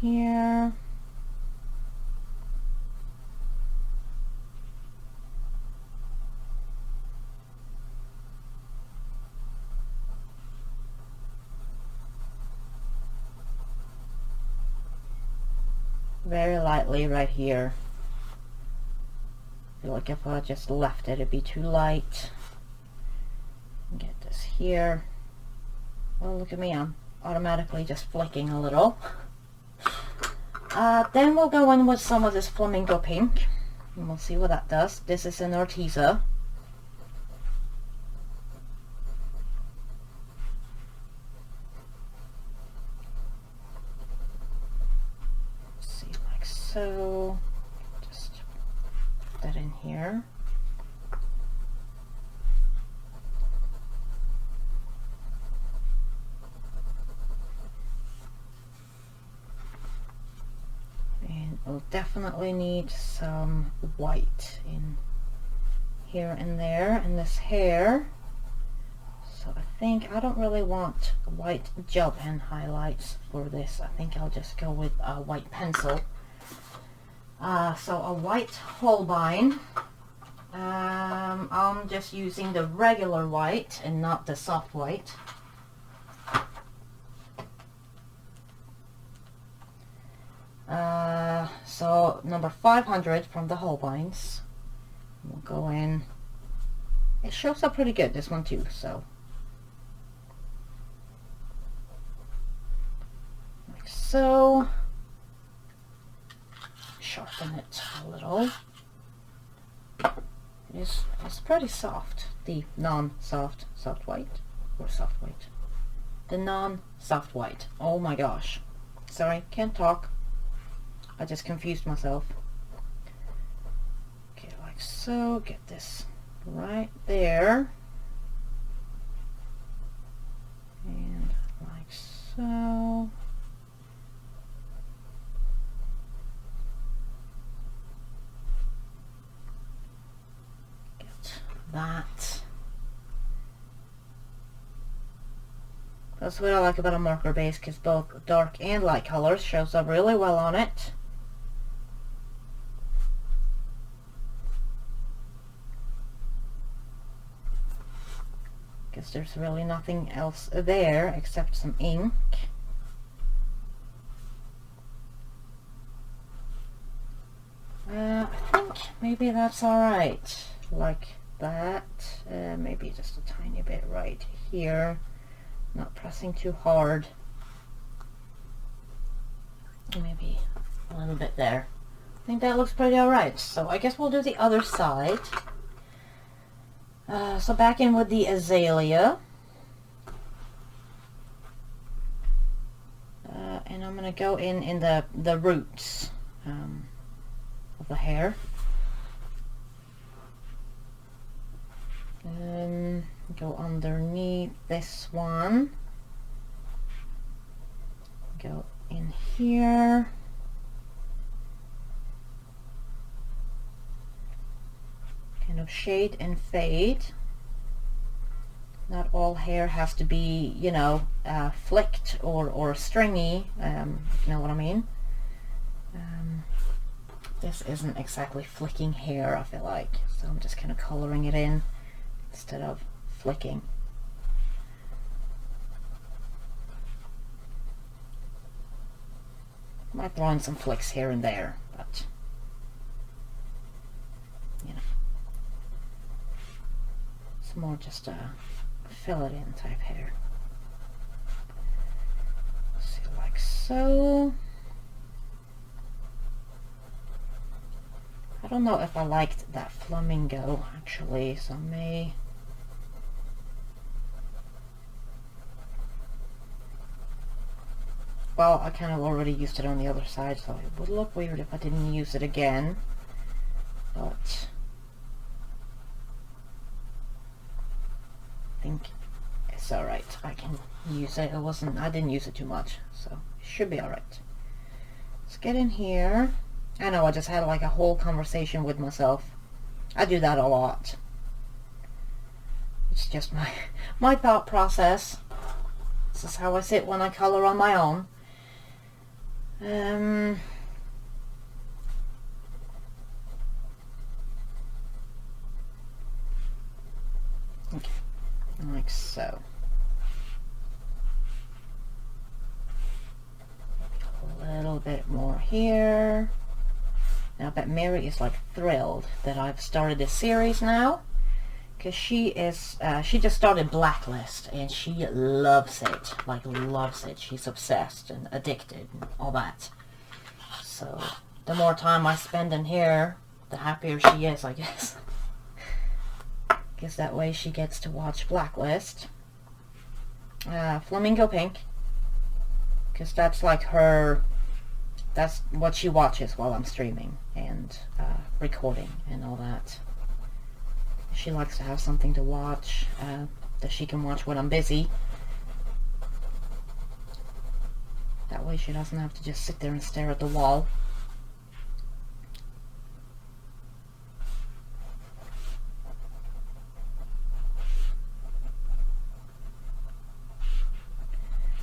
Here. Very lightly right here. I feel like if I just left it, it'd be too light. Get this here. Well, look at me, I'm automatically just flicking a little. Then we'll go in with some of this flamingo pink, and we'll see what that does. This is an Arteza. so. Just put that in here. And we'll definitely need some white in here and there in this hair. So I think I don't really want white gel pen highlights for this. I think I'll just go with a white pencil. So a white Holbein. I'm just using the regular white and not the soft white. So number 500 from the Holbeins. We'll go in. It shows up pretty good, this one too, so. Like so. Sharpen it a little. It's pretty soft, the non-soft soft white, or soft white. The non-soft white. Oh my gosh. Sorry, can't talk. I just confused myself. Okay, like so. Get this right there. And like so. Get that. That's what I like about a marker base, because both dark and light colors shows up really well on it. Because there's really nothing else there except some ink. I think maybe that's alright, like that. Maybe just a tiny bit right here, not pressing too hard. Maybe a little bit there. I think that looks pretty alright, so I guess we'll do the other side. So back in with the azalea. And I'm going to go in the roots of the hair. Go underneath this one. Go in here. Kind of shade and fade. Not all hair has to be, you know, flicked or stringy, if you know what I mean. This isn't exactly flicking hair, I feel like, so I'm just kind of coloring it in instead of flicking. Might throw in some flicks here and there, but you know, it's more just a fill it in type hair. See, like so. I don't know if I liked that flamingo actually, so I may. Well, I kind of already used it on the other side, so it would look weird if I didn't use it again. But I think it's alright. I can use it. I didn't use it too much, so it should be alright. Let's get in here. I know I just had like a whole conversation with myself. I do that a lot. It's just my thought process. This is how I sit when I color on my own. Okay, like so. A little bit more here. Now I bet Mary is like thrilled that I've started this series now, because she just started Blacklist and she loves it, like loves it. She's obsessed and addicted and all that. So the more time I spend in here, the happier she is, I guess. Guess that way she gets to watch Blacklist. Flamingo Pink, because that's like her That's what she watches while I'm streaming and recording and all that. She likes to have something to watch that she can watch when I'm busy. That way she doesn't have to just sit there and stare at the wall.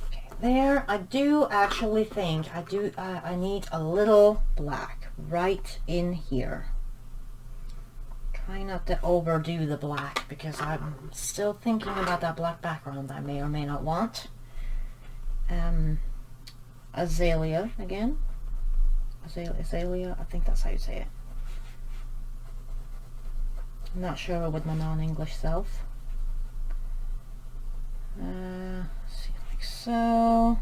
Okay, there. I do actually think I need a little black right in here. Try not to overdo the black because I'm still thinking about that black background I may or may not want. Azalea again. Azalea, I think that's how you say it. I'm not sure with my non-English self. See, like so.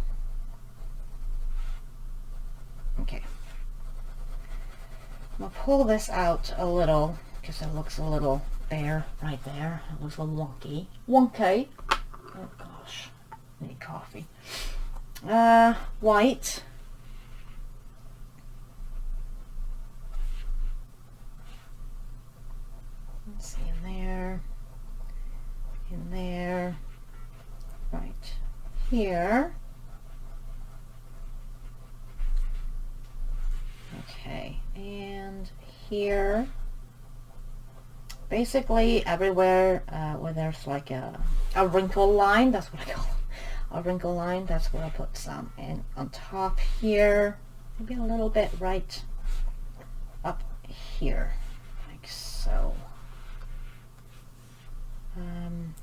Okay. I'm gonna pull this out a little because it looks a little bare right there. It looks a little wonky. Wonky. Oh gosh, I need coffee. White. Let's see, in there, right here. Okay, and here. Basically everywhere where there's like a wrinkle line, that's what I call it. A wrinkle line, that's where I put some. And on top here, maybe a little bit right up here, like so.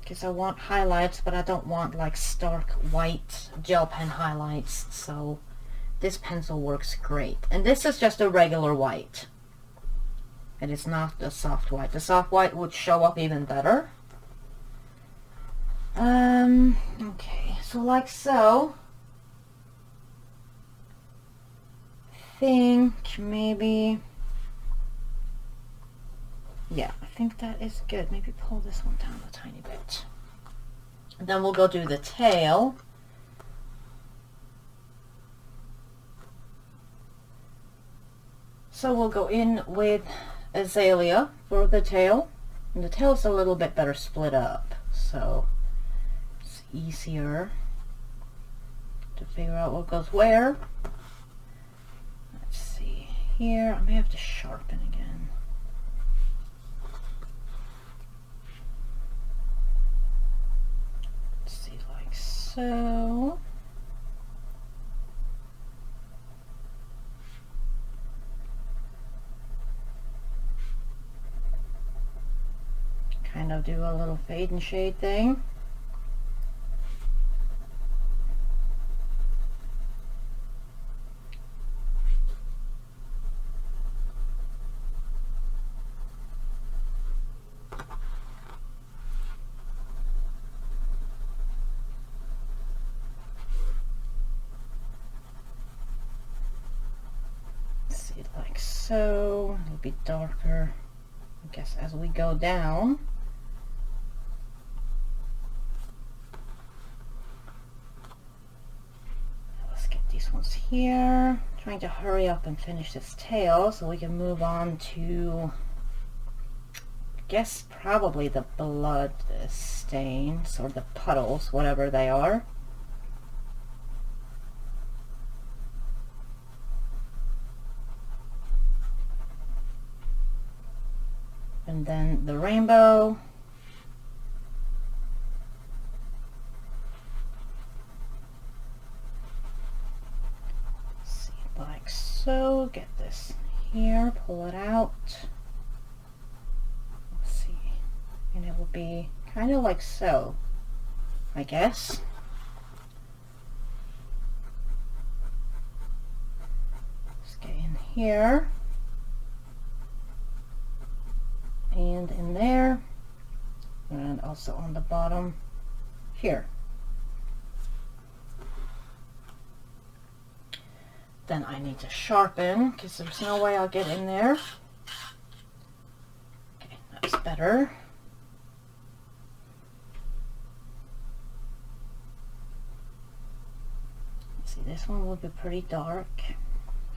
Because I want highlights, but I don't want like stark white gel pen highlights, so this pencil works great. And this is just a regular white. It is not the soft white. The soft white would show up even better. Okay, so like so. I think maybe, yeah, I think that is good. Maybe pull this one down a tiny bit. And then we'll go do the tail. So we'll go in with Azalea for the tail. And the tail's a little bit better split up, so it's easier to figure out what goes where. Let's see here. I may have to sharpen again. Let's see, like so. Kind of do a little fade and shade thing. See, like so. It'll be darker, I guess, as we go down. Ones here. Trying to hurry up and finish this tail so we can move on to, I guess, probably the blood stains or the puddles, whatever they are. And then the rainbow. Like so. Get this here, pull it out. Let's see. And it will be kind of like so, I guess. Let's get in here. And in there. And also on the bottom here. Then I need to sharpen because there's no way I'll get in there. Okay, that's better. Let's see, this one will be pretty dark.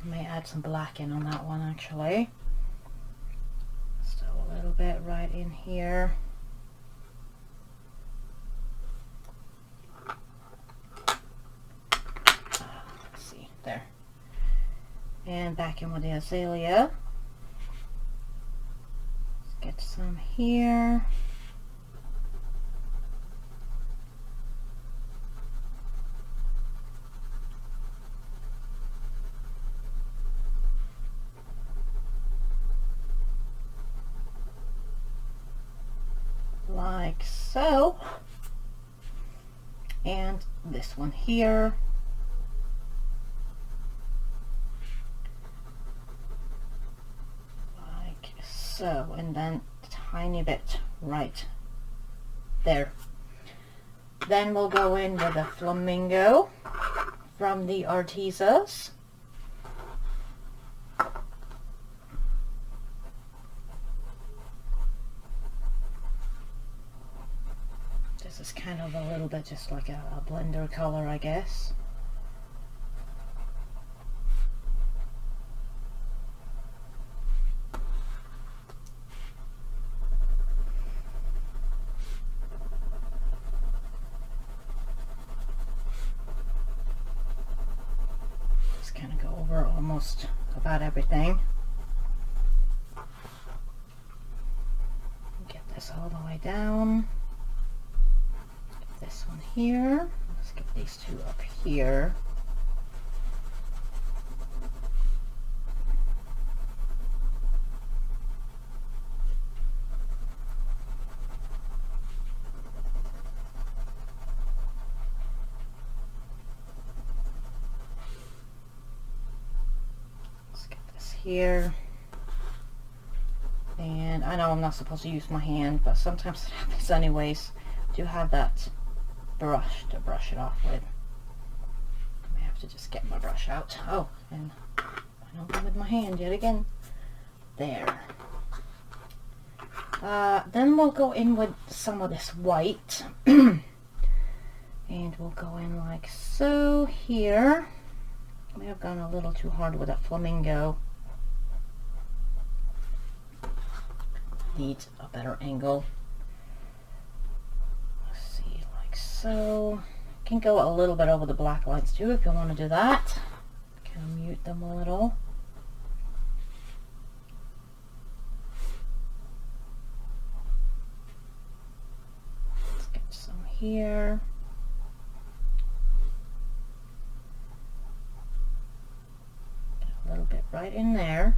I may add some black in on that one actually. So a little bit right in here. Let's see, there. And back in with the azalea. Let's get some here. Like so. And this one here. Like so. And then a tiny bit right there. Then we'll go in with a flamingo from the Artezas. This is kind of a little bit just like a blender color, I guess. Just kind of go over almost about everything. Get this all the way down. This one here. Let's get these two up here. Let's get this here. And I know I'm not supposed to use my hand, but sometimes it happens anyways. I do have that brush to brush it off with. I may have to just get my brush out. Oh, and I don't go with my hand yet again. There. Then we'll go in with some of this white. And we'll go in like so here. I may have gone a little too hard with that flamingo. Need a better angle. So, you can go a little bit over the black lines too if you want to do that. Kind of mute them a little. Let's get some here. Get a little bit right in there.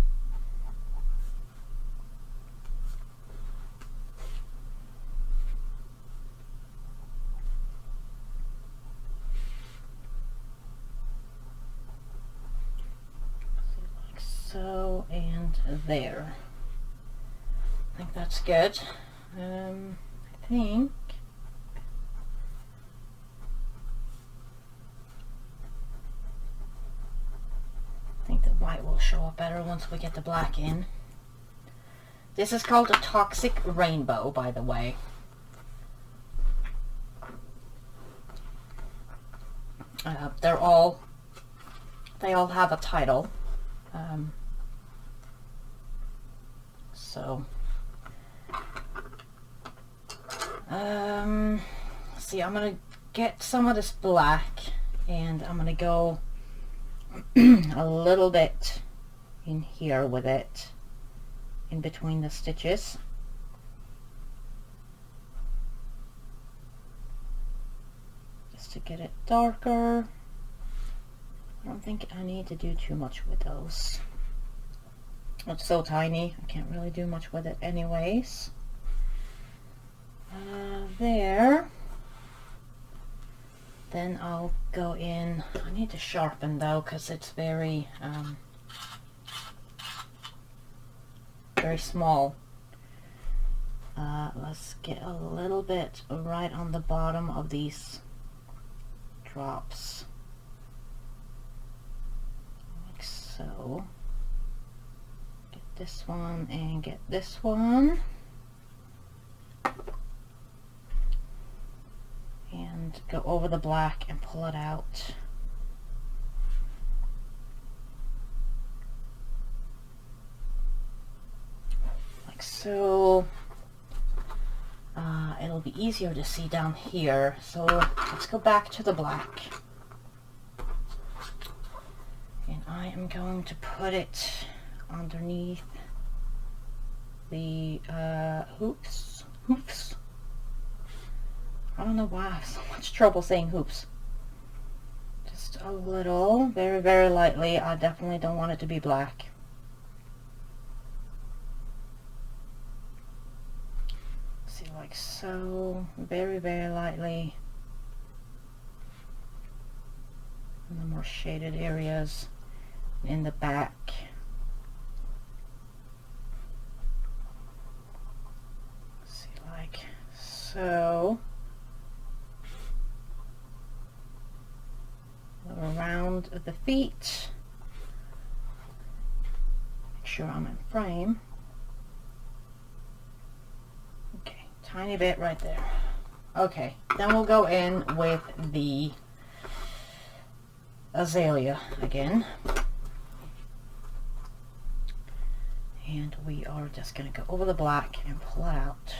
So, and there. I think that's good. I think the white will show up better once we get the black in. This is called a toxic rainbow, by the way. They all have a title. See, I'm gonna get some of this black and I'm gonna go a little bit in here with it, in between the stitches. Just to get it darker. I don't think I need to do too much with those. It's so tiny, I can't really do much with it anyways. There. Then I'll go in. I need to sharpen though, because it's very small. Let's get a little bit right on the bottom of these drops. Like so. Get this one and get this one. And go over the black and pull it out. so it'll be easier to see down here. So let's go back to the black. And I am going to put it underneath the hoofs. I don't know why I have so much trouble saying hoops. Just a little, very, very lightly. I definitely don't want it to be black. See, like so, very, very lightly. In the more shaded areas in the back. See, like so. Around the feet. Make sure I'm in frame. Okay, tiny bit right there. Okay, then we'll go in with the azalea again. And we are just going to go over the black and pull it out.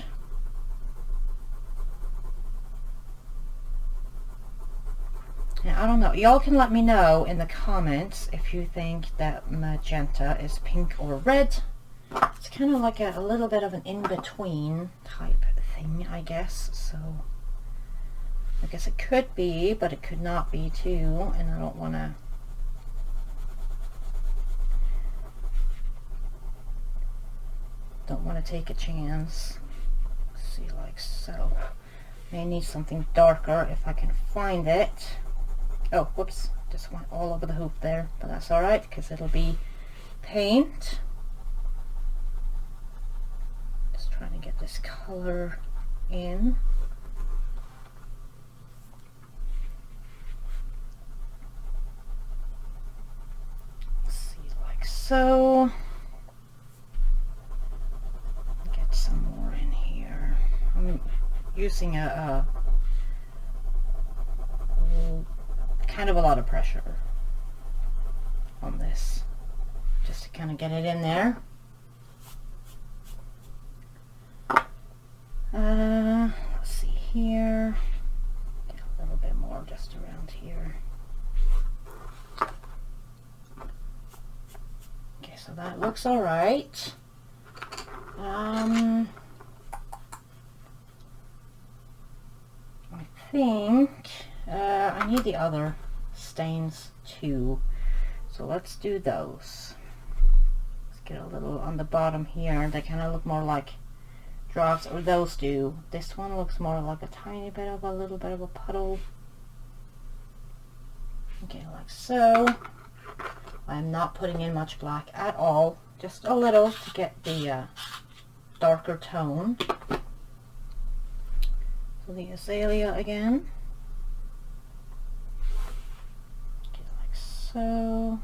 Now, I don't know. Y'all can let me know in the comments if you think that magenta is pink or red. It's kind of like a little bit of an in-between type thing, I guess. So, I guess it could be, but it could not be too. And I don't want to take a chance. Let's see, like so. May need something darker if I can find it. Oh, whoops, just went all over the hoop there, but that's alright because it'll be paint. Just trying to get this color in. Let's see, like so. Get some more in here. I'm using kind of a lot of pressure on this just to kind of get it in there. Let's see here, get a little bit more just around here. Okay, so that looks all right. I think I need the other stains too, so let's do those. Let's get a little on the bottom here. They kind of look more like drops, or those do. This one looks more like a tiny bit of a little bit of a puddle. Okay, like so. I'm not putting in much black at all, just a little to get the darker tone. So the azalea again. So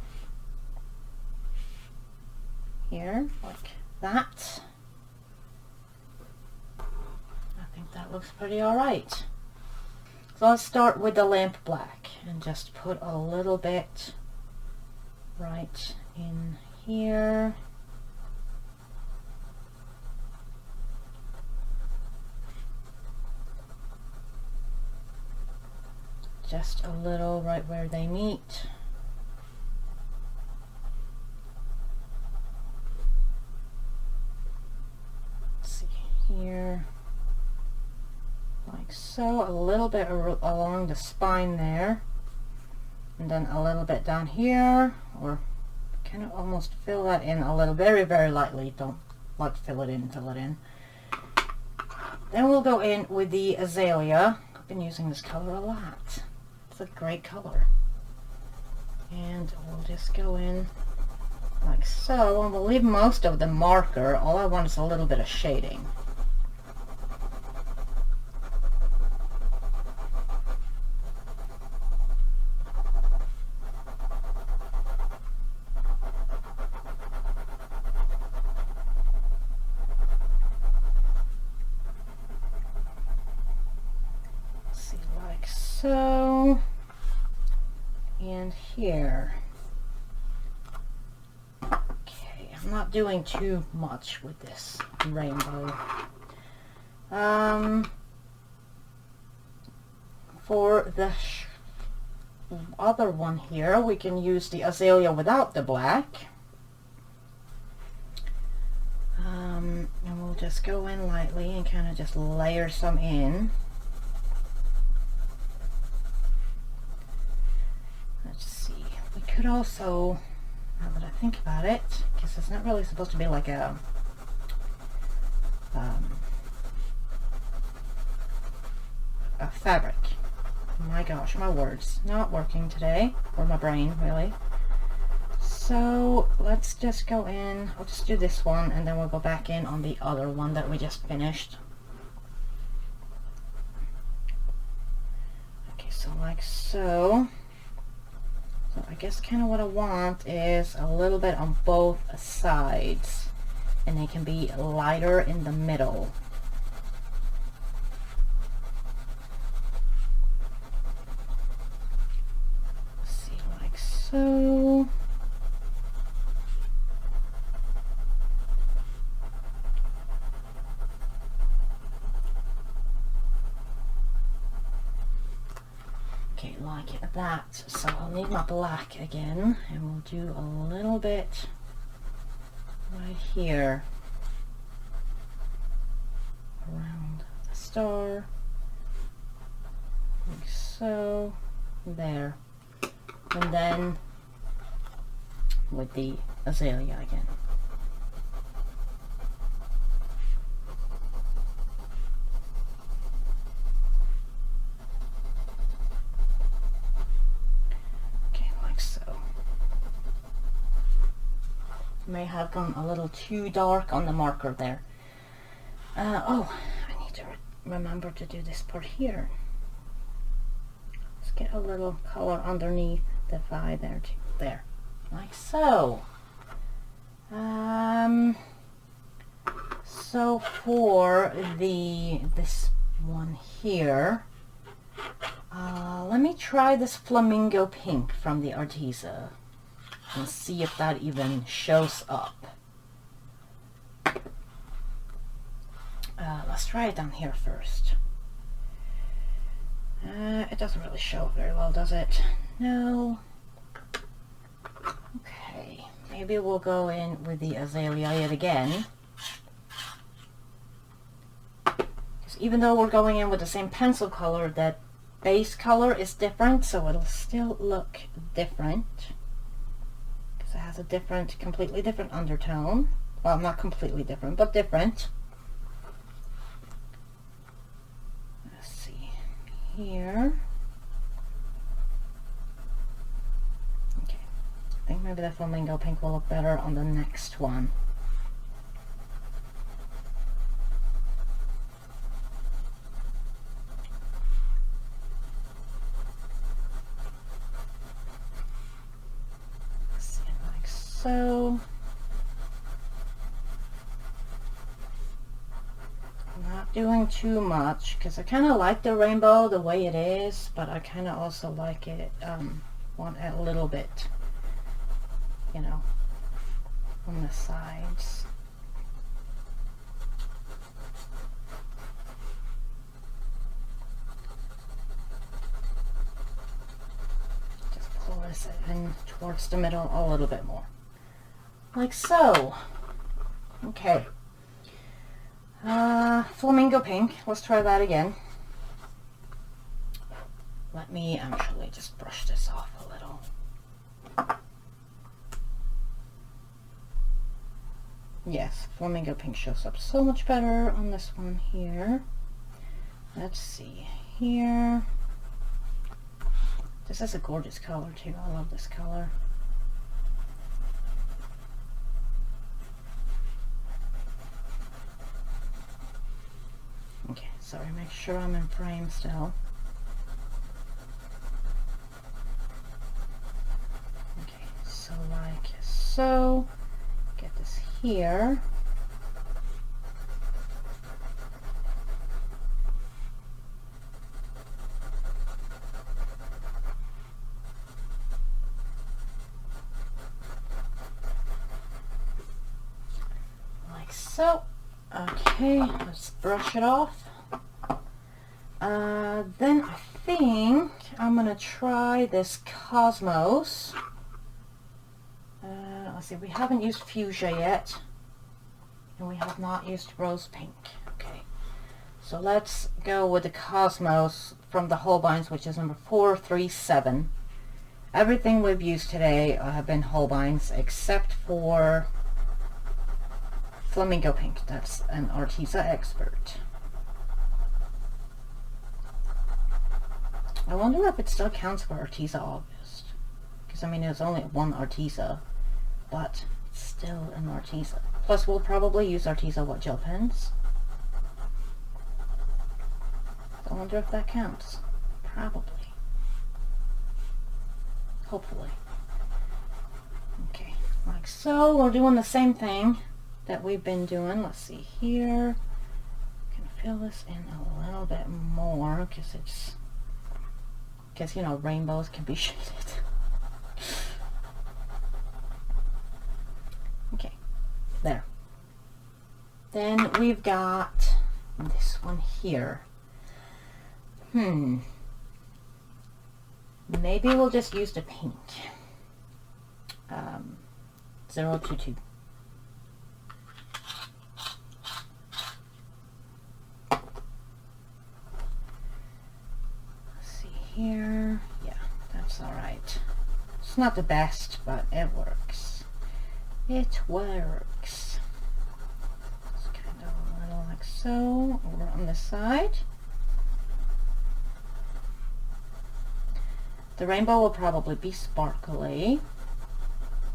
here, like that. I think that looks pretty alright. So let's start with the lamp black and just put a little bit right in here. Just a little right where they meet. Here, like so, a little bit along the spine there, and then a little bit down here, or kind of almost fill that in a little, very, very lightly. Don't like fill it in. Then we'll go in with the azalea. I've been using this color a lot. It's a great color. And we'll just go in like so, and we'll leave most of the marker. All I want is a little bit of shading. So, and here. Okay, I'm I'm not doing too much with this rainbow. For the other one here, we can use the azalea without the black. And we'll just go in lightly and kind of just layer some in. Let's see, we could also, now that I think about it, because it's not really supposed to be like a fabric. My gosh, my words not working today, or my brain really. So let's just go in, I'll just do this one and then we'll go back in on the other one that we just finished. Okay, so like so. So I guess kind of what I want is a little bit on both sides, and they can be lighter in the middle. Let's see, like so. Okay, like that. So I'll need my black again, and we'll do a little bit right here around the star, like so, there, and then with the azalea again. May have gone a little too dark on the marker there. Oh, I need to remember to do this part here. Let's get a little color underneath the eye there too. There, like so. So for this one here, let me try this flamingo pink from the Arteza and see if that even shows up. Let's try it down here first. It doesn't really show very well, does it? No. Okay, maybe we'll go in with the azalea yet again. Because even though we're going in with the same pencil color, that base color is different, so it'll still look different. It has a different, completely different undertone. Well, not completely different, but different. Let's see here. Okay, I think maybe the flamingo pink will look better on the next one. So, I'm not doing too much because I kind of like the rainbow the way it is, but I kind of also like it, want a little bit, you know, on the sides. Just pull this in towards the middle a little bit more. Like so. Okay. Flamingo pink. Let's try that again. Let me actually just brush this off a little. Yes, flamingo pink shows up so much better on this one here. Let's see here. This is a gorgeous color too. I love this color. Okay, sorry, make sure I'm in frame still. Okay, so like so. Get this here. so. Okay, let's brush it off. Then I think I'm gonna try this Cosmos. Let's see, we haven't used Fuchsia yet, and we have not used Rose Pink. Okay, so let's go with the Cosmos from the Holbeins, which is number 437. Everything we've used today have been Holbeins except for Flamingo Pink. That's an Arteza Expert. I wonder if it still counts for Arteza August. Because, I mean, it was only one Arteza, but it's still an Arteza. Plus, we'll probably use Arteza wet gel pens. I wonder if that counts. Probably. Hopefully. Okay, like so. We're doing the same thing that we've been doing. Let's see here. Can fill this in a little bit more because it's, you know, rainbows can be shaded. Okay, there. Then we've got this one here. Maybe we'll just use the pink. 022. Let's see here. Yeah, that's alright. It's not the best, but it works. It works. It's kind of a little like so over on this side. The rainbow will probably be sparkly,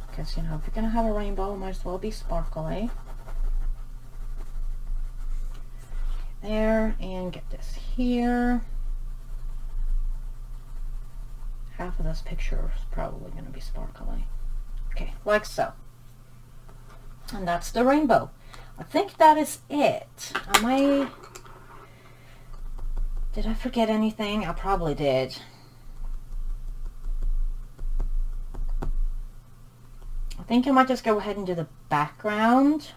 because, you know, if you're going to have a rainbow, it might as well be sparkly. There, and get this here. Half of this picture is probably going to be sparkly. Okay, like so. And that's the rainbow. I think that is it. Did I forget anything? I probably did. I think I might just go ahead and do the background.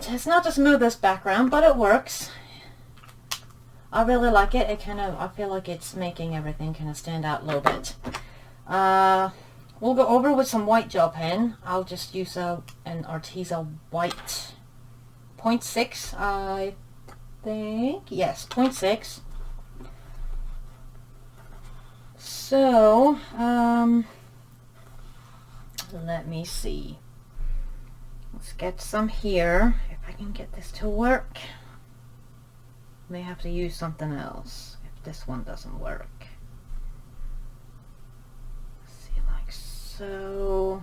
Alright, it's not the smoothest background, but it works. I really like it. I feel like it's making everything kind of stand out a little bit. We'll go over with some white gel pen. I'll just use an Arteza white 0.6, I think. Yes, 0.6. So, let me see. Let's get some here. If I can get this to work. May have to use something else if this one doesn't work. Let's see, like so,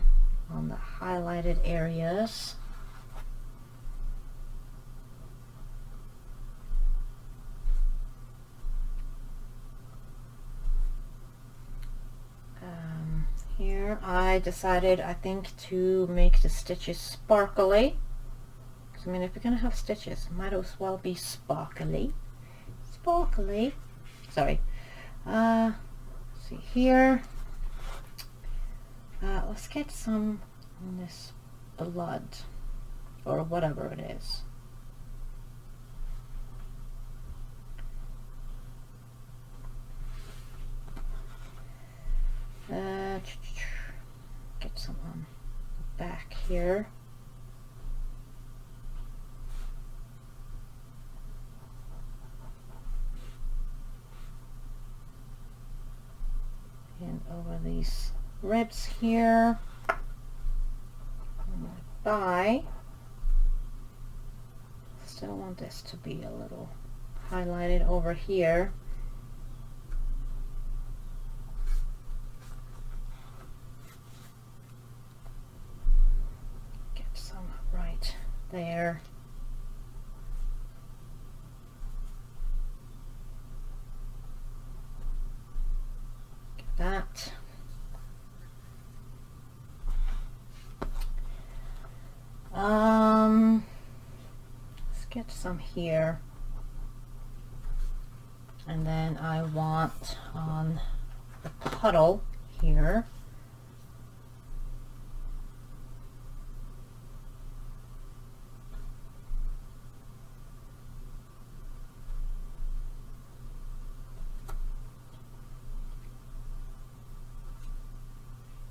on the highlighted areas. Here I decided, I think, to make the stitches sparkly. I mean, if you're gonna have stitches, it might as well be sparkly. Sparkly. Sorry. See here. Let's get some on this blood, or whatever it is. Get some on the back here. And over these ribs here. On my thigh. Still want this to be a little highlighted over here. Get some right there. That. Let's get some here, and then I want on the puddle here.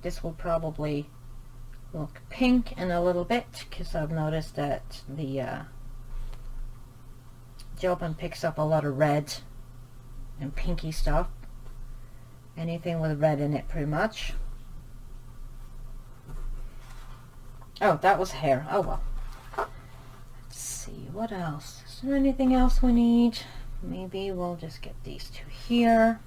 This will probably look pink in a little bit because I've noticed that the gel pen picks up a lot of red and pinky stuff. Anything with red in it, pretty much. Oh, that was hair. Oh well. Let's see, what else? Is there anything else we need? Maybe we'll just get these two here.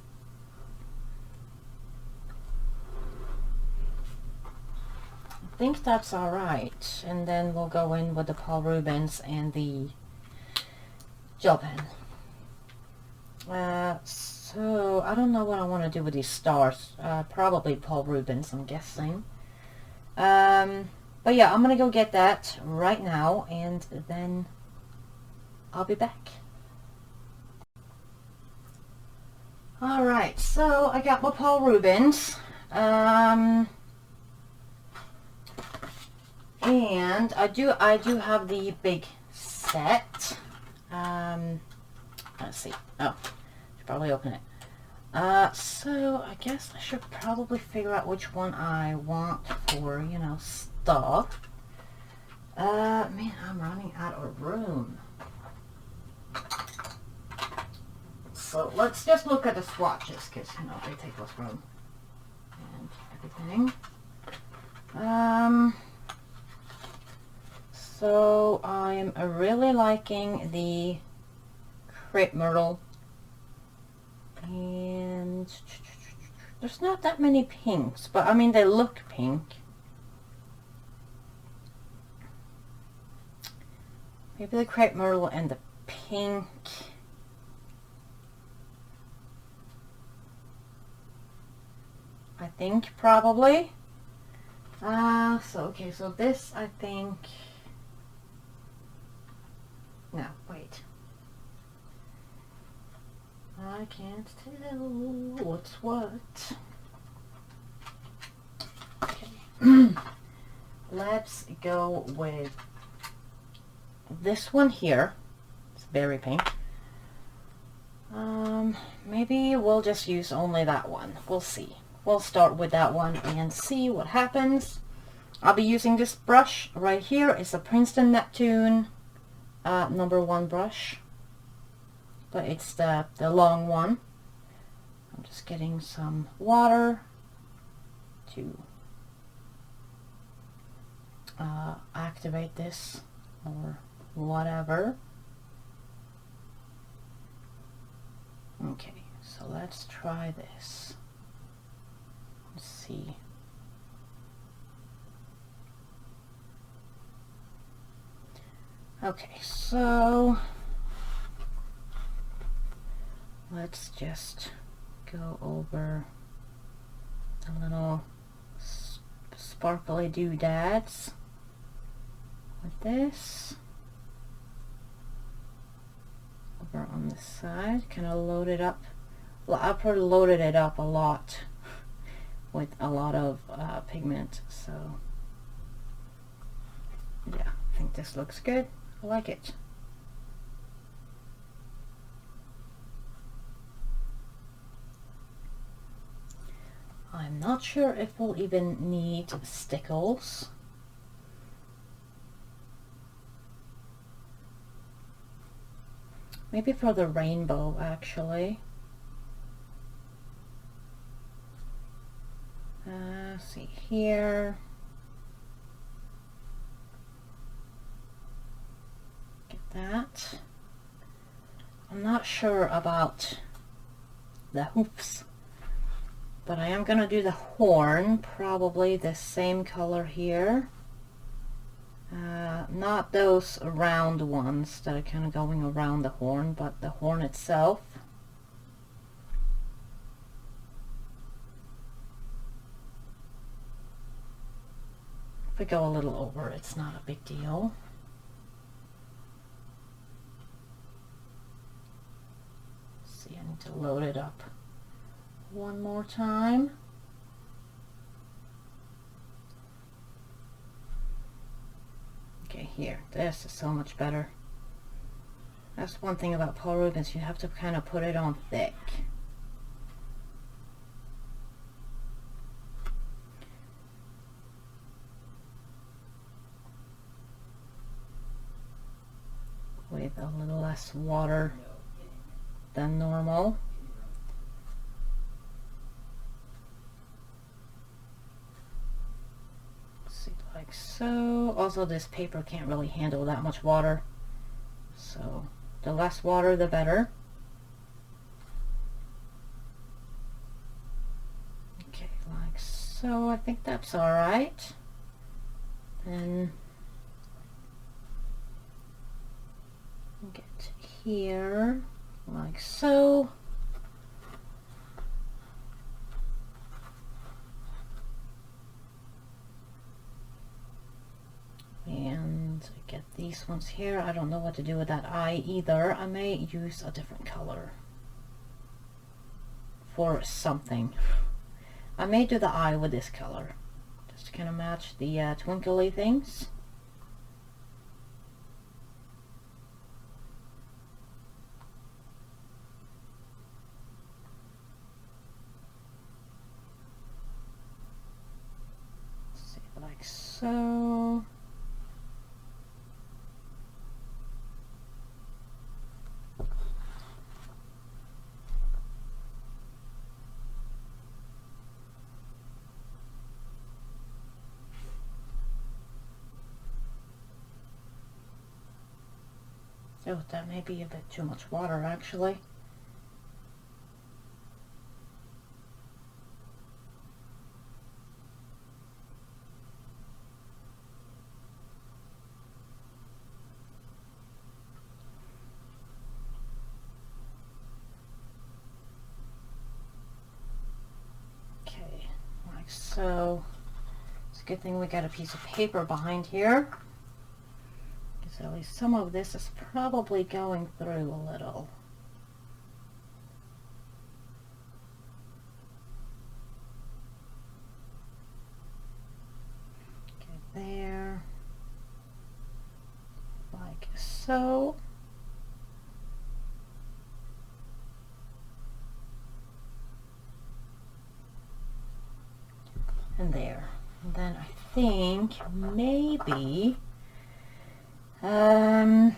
I think that's alright, and then we'll go in with the Paul Rubens and the gel pen. So I don't know what I want to do with these stars. Probably Paul Rubens, I'm guessing. But yeah, I'm gonna go get that right now, and then I'll be back. Alright, so I got my Paul Rubens. And I do have the big set. Let's see. Oh, should probably open it. So I guess I should probably figure out which one I want for, you know, stuff. Man, I'm running out of room. So let's just look at the swatches, because, you know, they take less room and everything. So I'm really liking the crepe myrtle, and there's not that many pinks, but I mean they look pink. Maybe the crepe myrtle and the pink. I think probably. Okay, so this I think. No, wait. I can't tell what's what. Okay. Let's go with this one here, it's berry pink. Maybe we'll just use only that one. We'll see. We'll start with that one and see what happens. I'll be using this brush right here. It's a Princeton Neptune #1 brush, but it's the long one. I'm just getting some water to activate this or whatever. Okay, so let's try this. Let's see. Okay, so let's just go over a little sparkly doodads with this. Over on this side, kind of load it up. Well, I probably loaded it up a lot with a lot of pigment, so yeah, I think this looks good. I like it. I'm not sure if we'll even need stickles. Maybe for the rainbow, actually. See here. Get that. I'm not sure about the hoofs, but I am gonna do the horn, probably the same color here. Not those round ones that are kind of going around the horn, but the horn itself. If we go a little over, it's not a big deal. Let's see, I need to load it up one more time. Okay, here, this is so much better. That's one thing about Paul Rubens, you have to kind of put it on thick. With a little less water than normal. Like so. Also, this paper can't really handle that much water, so the less water the better. Okay, like so. I think that's all right. Then get here like so. And get these ones here. I don't know what to do with that eye either. I may use a different color for something. I may do the eye with this color just to kind of match the twinkly things. Let's see, like so. Oh, that may be a bit too much water, actually. Okay, like so. It's a good thing we got a piece of paper behind here. So at least some of this is probably going through a little. Okay, there. Like so. And there. And then I think maybe oh,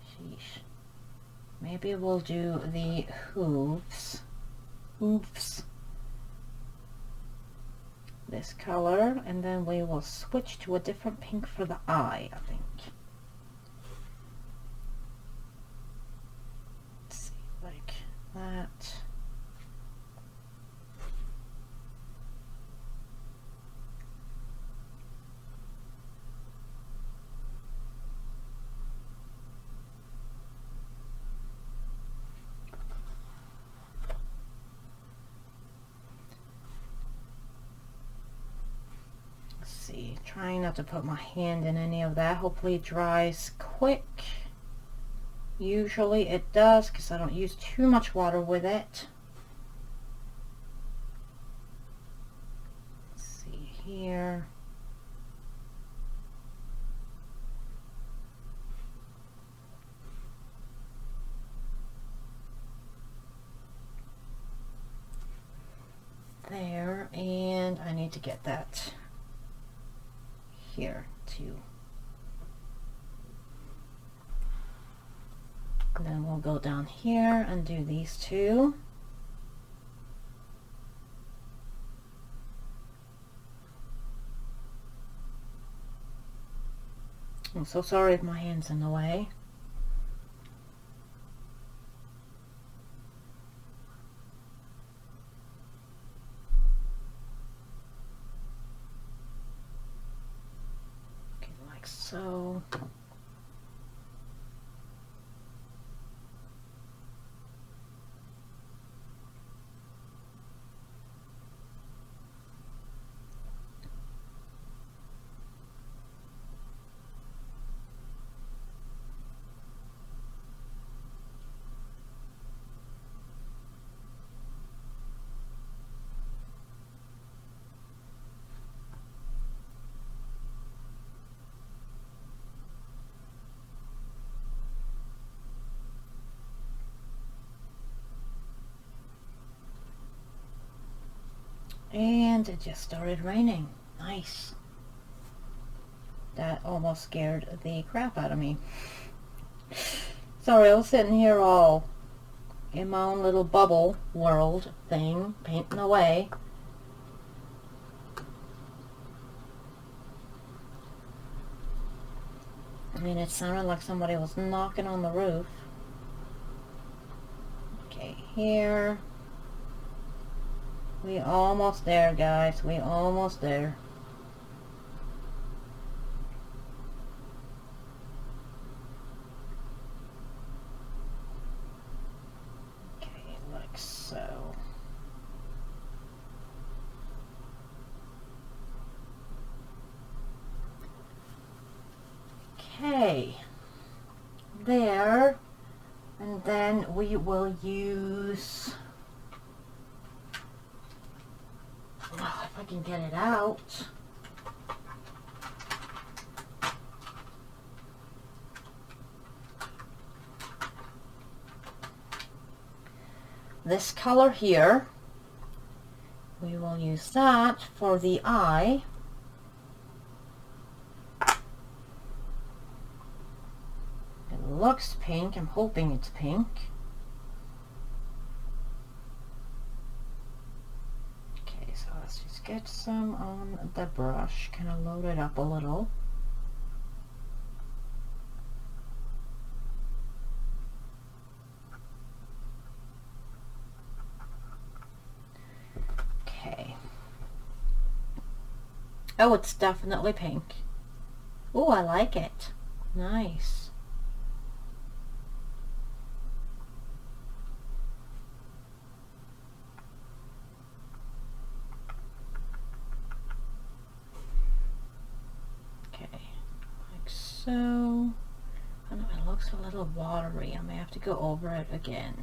sheesh. Maybe we'll do the hooves. This color, and then we will switch to a different pink for the eye, I think. Let's see, like that. Trying not to put my hand in any of that. Hopefully it dries quick. Usually it does because I don't use too much water with it. Let's see here. There, and I need to get that here too. And then we'll go down here and do these two. I'm so sorry if my hand's in the way. So and it just started raining. Nice. That almost scared the crap out of me. Sorry, I was sitting here all in my own little bubble world thing, painting away. I mean, it sounded like somebody was knocking on the roof. Okay, here. We almost there, guys. We almost there. Okay, like so. Okay. There. And then we will use... Oh, if I can get it out. This color here, we will use that for the eye. It looks pink. I'm hoping it's pink. Get some on the brush, kind of load it up a little. Okay. Oh, it's definitely pink. Oh, I like it. Nice. So, I know it looks a little watery. I may have to go over it again.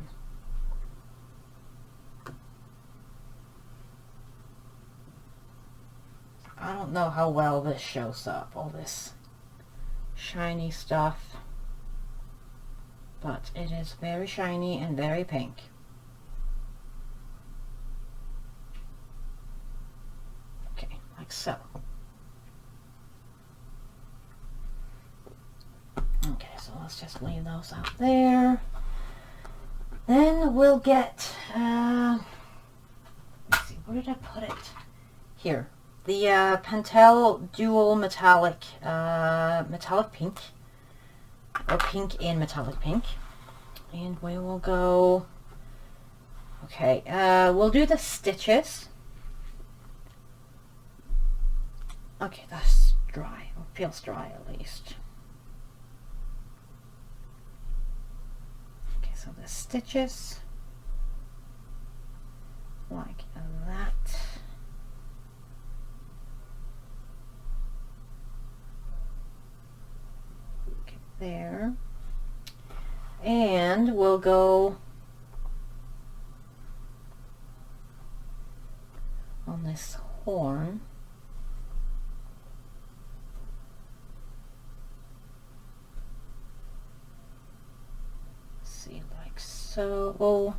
I don't know how well this shows up, all this shiny stuff, but it is very shiny and very pink. Okay, like so. Okay, so let's just leave those out there. Then we'll get, let's see, where did I put it? Here. The Pentel Dual Metallic, Metallic Pink, or Pink and Metallic Pink. And we will go, okay, we'll do the stitches. Okay, that's dry, or feels dry at least. Okay, so the stitches, like that. There, and we'll go on this horn. Let's see, like so,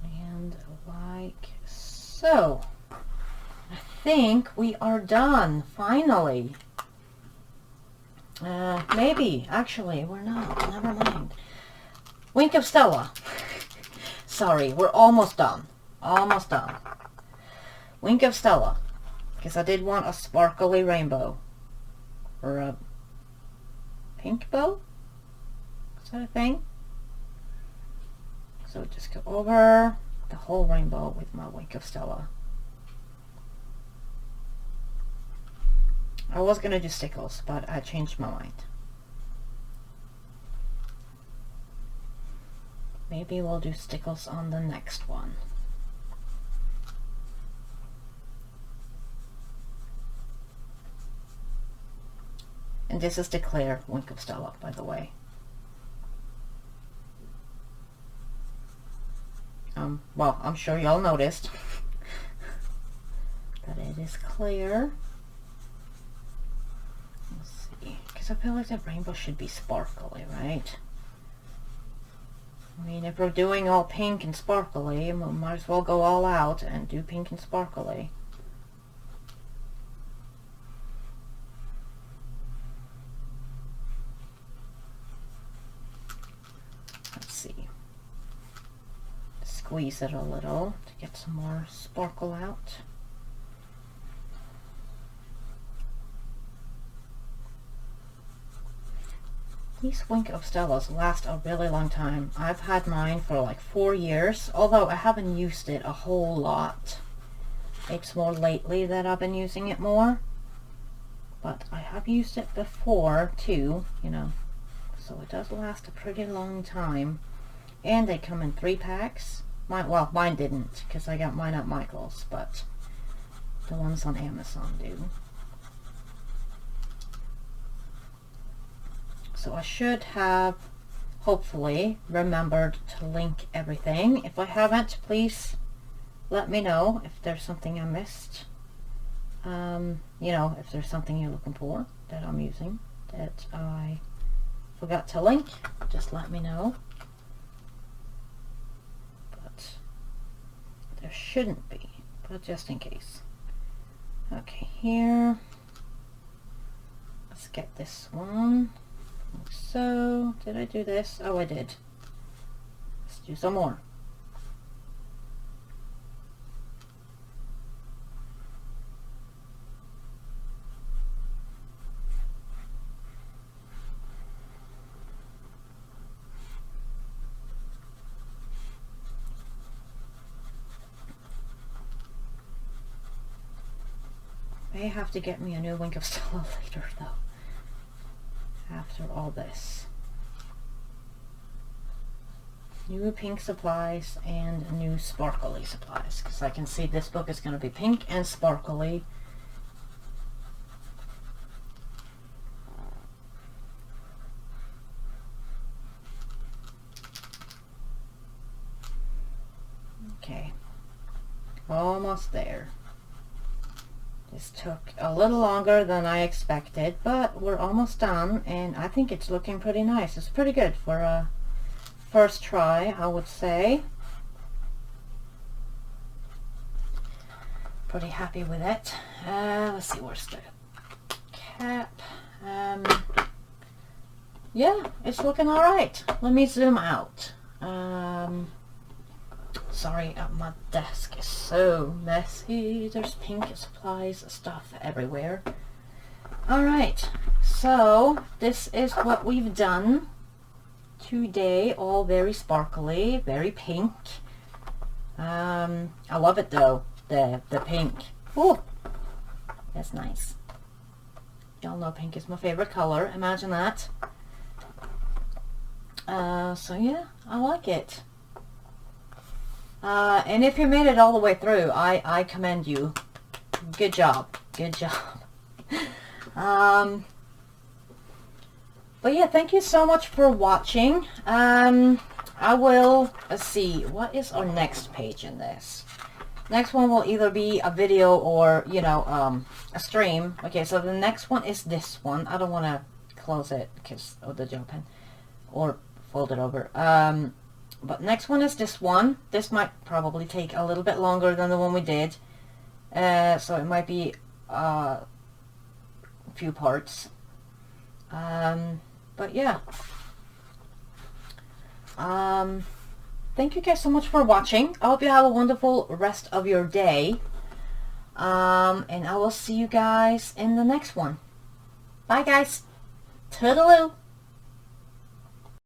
and like so. I think we are done, finally. Maybe, actually, we're not. Never mind. Wink of Stella. Sorry, we're almost done. Almost done. Wink of Stella. Because I did want a sparkly rainbow. Or a pink bow? Is that a thing? So just go over the whole rainbow with my Wink of Stella. I was going to do stickles, but I changed my mind. Maybe we'll do stickles on the next one. And this is the clear Wink of Stella, by the way. Well, I'm sure y'all noticed that it is clear. Because I feel like the rainbow should be sparkly, right? I mean, if we're doing all pink and sparkly, we might as well go all out and do pink and sparkly. Let's see. Squeeze it a little to get some more sparkle out. These Wink of Stellas last a really long time. I've had mine for like 4 years, although I haven't used it a whole lot. It's more lately that I've been using it more. But I have used it before too, you know. So it does last a pretty long time. And they come in 3 packs. Mine didn't, because I got mine at Michael's, but the ones on Amazon do. So I should have, hopefully, remembered to link everything. If I haven't, please let me know if there's something I missed. You know, if there's something you're looking for that I'm using that I forgot to link, just let me know. But there shouldn't be, but just in case. Okay, here. Let's get this one. Like so. Did I do this? Oh, I did. Let's do some more. May have to get me a new Wink of Stella later, though. After all this. New pink supplies and new sparkly supplies, because I can see this book is going to be pink and sparkly. Okay, almost there. This took a little longer than I expected, but we're almost done, and I think it's looking pretty nice. It's pretty good for a first try, I would say. Pretty happy with it. Let's see, where's the cap? Yeah, it's looking alright. Let me zoom out. Sorry, my desk is so messy. There's pink supplies, stuff everywhere. Alright, so this is what we've done today. All very sparkly, very pink. I love it though, the pink. Oh, that's nice. Y'all know pink is my favorite color. Imagine that. So yeah, I like it. And if you made it all the way through, I commend you. Good job. Good job. But yeah, thank you so much for watching. I will, let's see, what is our next page in this? Next one will either be a video or, you know, a stream. Okay, so the next one is this one. I don't want to close it because of the gel pen. Or fold it over. But next one is this one. This might probably take a little bit longer than the one we did. So it might be a few parts. But yeah. Thank you guys so much for watching. I hope you have a wonderful rest of your day. And I will see you guys in the next one. Bye guys. Toodaloo.